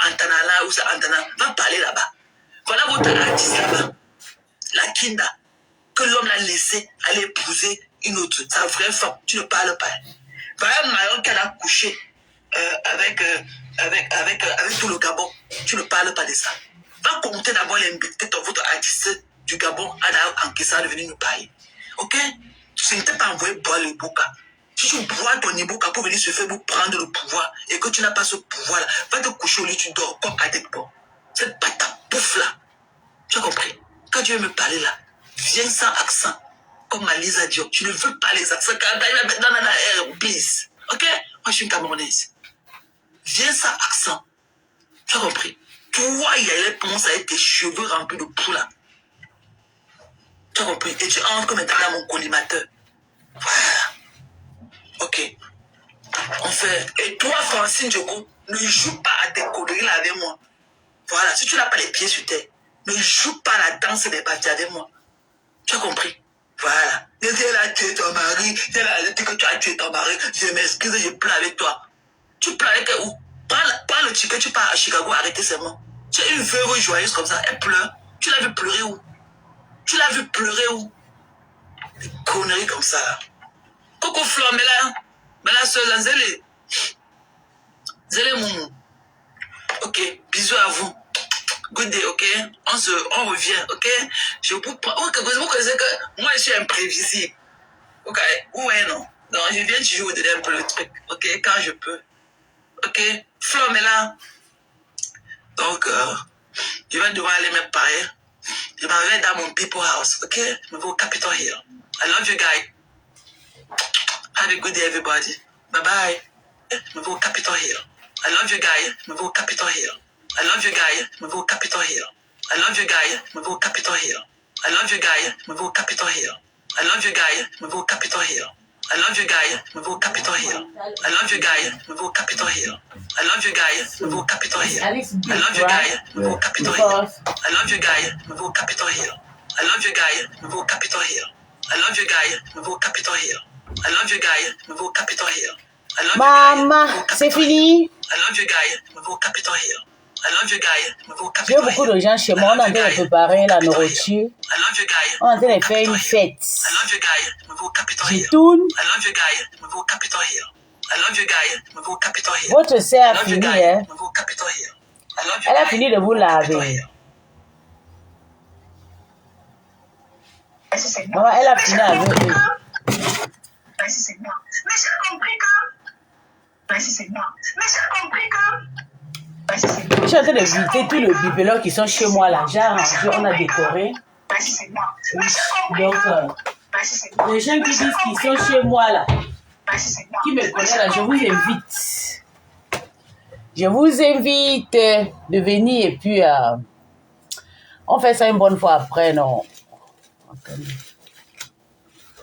Antanala ou ça, Antana. Va parler là-bas. Voilà votre artiste là-bas. La Kinda. Que l'homme l'a laissé aller épouser une autre, sa vraie femme, tu ne parles pas. Voilà un malheur qu'elle a couché avec tout le Gabon, tu ne parles pas de ça. Va compter d'abord l'invité de votre artiste du Gabon, en Kessa, de venir nous parler. Ok? Tu ne t'es pas envoyé boire le bouca. Si tu bois ton ibouka pour venir se faire vous prendre le pouvoir et que tu n'as pas ce pouvoir-là, va te coucher au lit, tu dors comme Adekbo. Cette patate pouf là. Tu as compris? Quand tu veux me parler là, viens sans accent. Comme Malisa Diop, tu ne veux pas les accents. Quand tu vas mettre dans la air, please. Ok? Moi, je suis une Camerounaise. Viens sans accent. Tu as compris? Toi, il y a les ponces avec tes cheveux remplis de poux là. Tu as compris? Et tu entres comme étant dans mon collimateur. Voilà. Ok. On fait. Et toi, Francine Djoko, ne joue pas à tes conneries là avec moi. Voilà. Si tu n'as pas les pieds sur terre, ne joue pas la danse des bâtis avec moi. Tu as compris? Voilà. Elle a tué ton mari. Elle a dit que tu as tué ton mari. Je m'excuse, je pleure avec toi. Tu pleures avec où? Prends le ticket, tu pars à Chicago, arrêtez seulement. Tu es une veuve joyeuse comme ça, elle pleure. Tu l'as vu pleurer où? Tu l'as vu pleurer où? Des conneries comme ça là. Coco Flor, mais là, seule, là, Zélé Moumou. Ok, bisous à vous. Good day, ok? On revient, ok? Je vous prends. Vous connaissez que moi, je suis imprévisible. Ok? Ouais, non. Donc, je viens toujours vous donner un peu le truc, ok? Quand je peux. Ok? Flo, mais là. Donc, je vais devoir aller me parer. Je m'en vais dans mon people house, ok? Je me vais au Capitol Hill. I love you guys. Have a good day, everybody. Bye bye. Je me vais au Capitol Hill. I love you guys. Je me vais au Capitol Hill. I love you guys. Je me vais au Capitol Hill. I love you guys. Je me vais au Capitol Hill. I love you guys. Je me vais au Capitol Hill. I love you guys. Je me vais au Capitol Hill. I love you guys. Je me vais au Capitol Hill. I love you guys. Je me vais au Capitol Hill. I love you guys. Je me vais au Capitol Hill. I love you guys. Je me vais au Capitol Hill. I love you guys. Je me vais au Capitol Hill. I love you guys. Je me vais au Capitol Hill. I love you guys. Je me vais au Capitol Hill. I love you guys. Je me vais au Capitol Hill. Maman, c'est fini. I love you guys. Je me vais au Capitol Hill. I love you guys. Je me vais au J'ai Capitol beaucoup Hill. de gens chez moi, on est en train de préparer la nourriture. I love you guys. On est en train de faire une fête. I love you guys. Je me vais au Capitol Je Hill. tourne. I love you guys. Je me vais au Capitol Hill. I love you guys. Je me vais au Capitol Hill. Votre sœur I a love you fini, guys. hein. Je me vais au Capitol Hill. I love you Elle a guys. fini de vous laver. Maman, elle a fini avec eux. Mais j'ai compris que. Mais j'ai compris que. Je suis en train d'éviter tous les bibelons qui sont chez moi là. J'ai arrangé, on a décoré. Donc, les gens qui disent qu'ils sont chez moi là, qui me connaissent là, je vous invite. Je vous invite de venir et puis on fait ça une bonne fois après, non?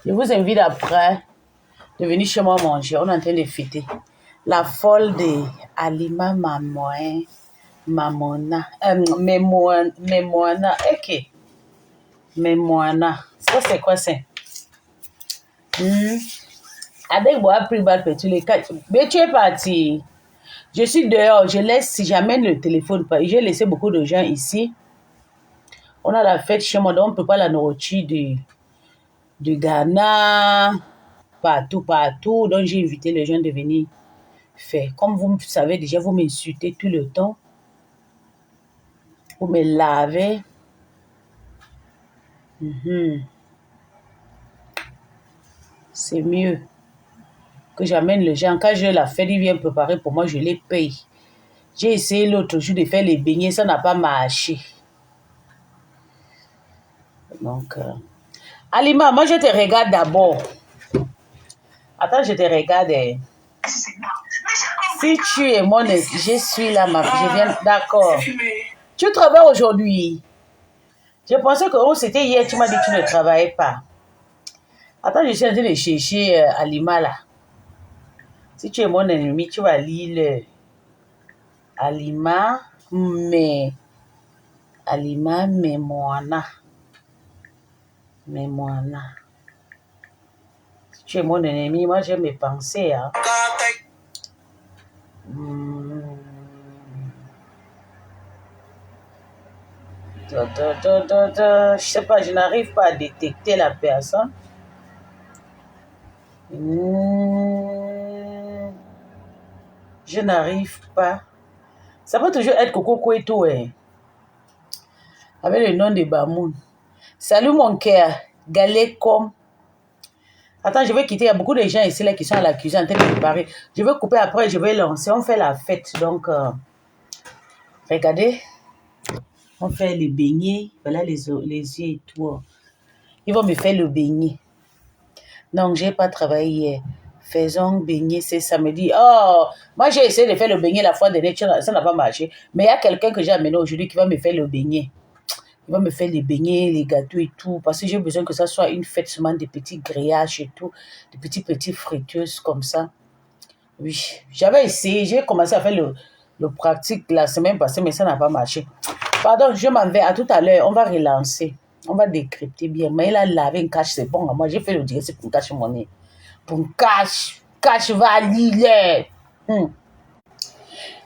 Je vous invite après de venir chez moi manger. On est en train de fêter la folle de Alima Mamona. Memoana. Ok. Memoana. Ça, c'est quoi ça? Avec moi, pris balle pour tous les cas. Mais tu es parti. Je suis dehors. Je laisse, j'amène le téléphone. J'ai laissé beaucoup de gens ici. On a la fête chez moi, donc on ne peut pas la nourriture du Ghana, partout. Donc j'ai invité les gens de venir faire. Comme vous savez déjà, vous m'insultez tout le temps. Vous me lavez. C'est mieux que j'amène les gens. Quand j'ai la fête, ils viennent préparer pour moi, je les paye. J'ai essayé l'autre jour de faire les beignets, ça n'a pas marché. Donc, Alima, moi je te regarde d'abord. Attends, je te regarde. Si tu es mon... Je suis là, je viens... D'accord. Tu travailles aujourd'hui? Je pensais que c'était hier, tu m'as dit que tu ne travaillais pas. Attends, je suis en train de chercher Alima là. Si tu es mon ennemi, tu vas lire Alima, mais Moana. Si tu es mon ennemi, moi j'ai mes pensées. Hein. Je sais pas, je n'arrive pas à détecter la personne. Je n'arrive pas. Ça peut toujours être Coco Kouetou, hein. Avec le nom de Bamoun. Salut mon cœur, Galécom. Attends, je vais quitter. Il y a beaucoup de gens ici là qui sont à la cuisine en train de préparer. Je vais couper après, je vais lancer. On fait la fête. Donc, regardez. On fait les beignets. Voilà les yeux et tout. Ils vont me faire le beignet. Donc, je n'ai pas travaillé hier. Faisons beignet, c'est samedi. Oh, moi j'ai essayé de faire le beignet la fois dernière, ça n'a pas marché. Mais il y a quelqu'un que j'ai amené aujourd'hui qui va me faire le beignet. Il va me faire les beignets, les gâteaux et tout. Parce que j'ai besoin que ça soit une fête seulement de petits grillages et tout. De petites friteuses comme ça. Oui, j'avais essayé. J'ai commencé à faire le pratique la semaine passée, mais ça n'a pas marché. Pardon, je m'en vais. À tout à l'heure. On va relancer. On va décrypter bien. Mais il a lavé une cache, c'est bon. Moi, j'ai fait le direct pour cacher mon nez. Pour cache valide.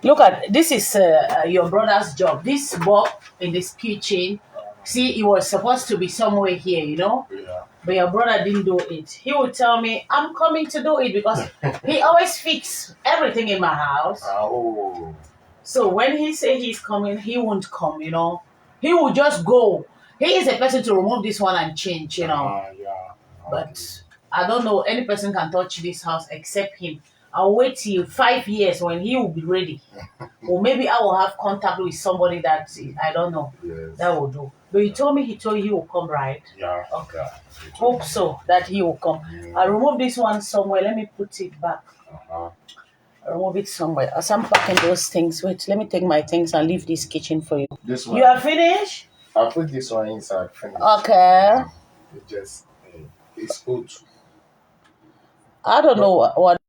Look at, this is your brother's job. This work in this kitchen. See, it was supposed to be somewhere here, you know? Yeah. But your brother didn't do it. He would tell me, I'm coming to do it because he always fixes everything in my house. Oh. So when he say he's coming, he won't come, you know? He will just go. He is a person to remove this one and change, you know? Yeah. But I don't know, any person can touch this house except him. I'll wait till 5 years when he will be ready. Or maybe I will have contact with somebody that, I don't know, yes. That will do. But he told you he will come, right? Yeah. Okay. Yeah. Hope so, that he will come. I'll remove this one somewhere. Let me put it back. I'll remove it somewhere. As I'm packing those things, wait, let me take my things and leave this kitchen for you. This one. You are finished? I'll put this one inside. Finished. Okay. It's good. I don't know what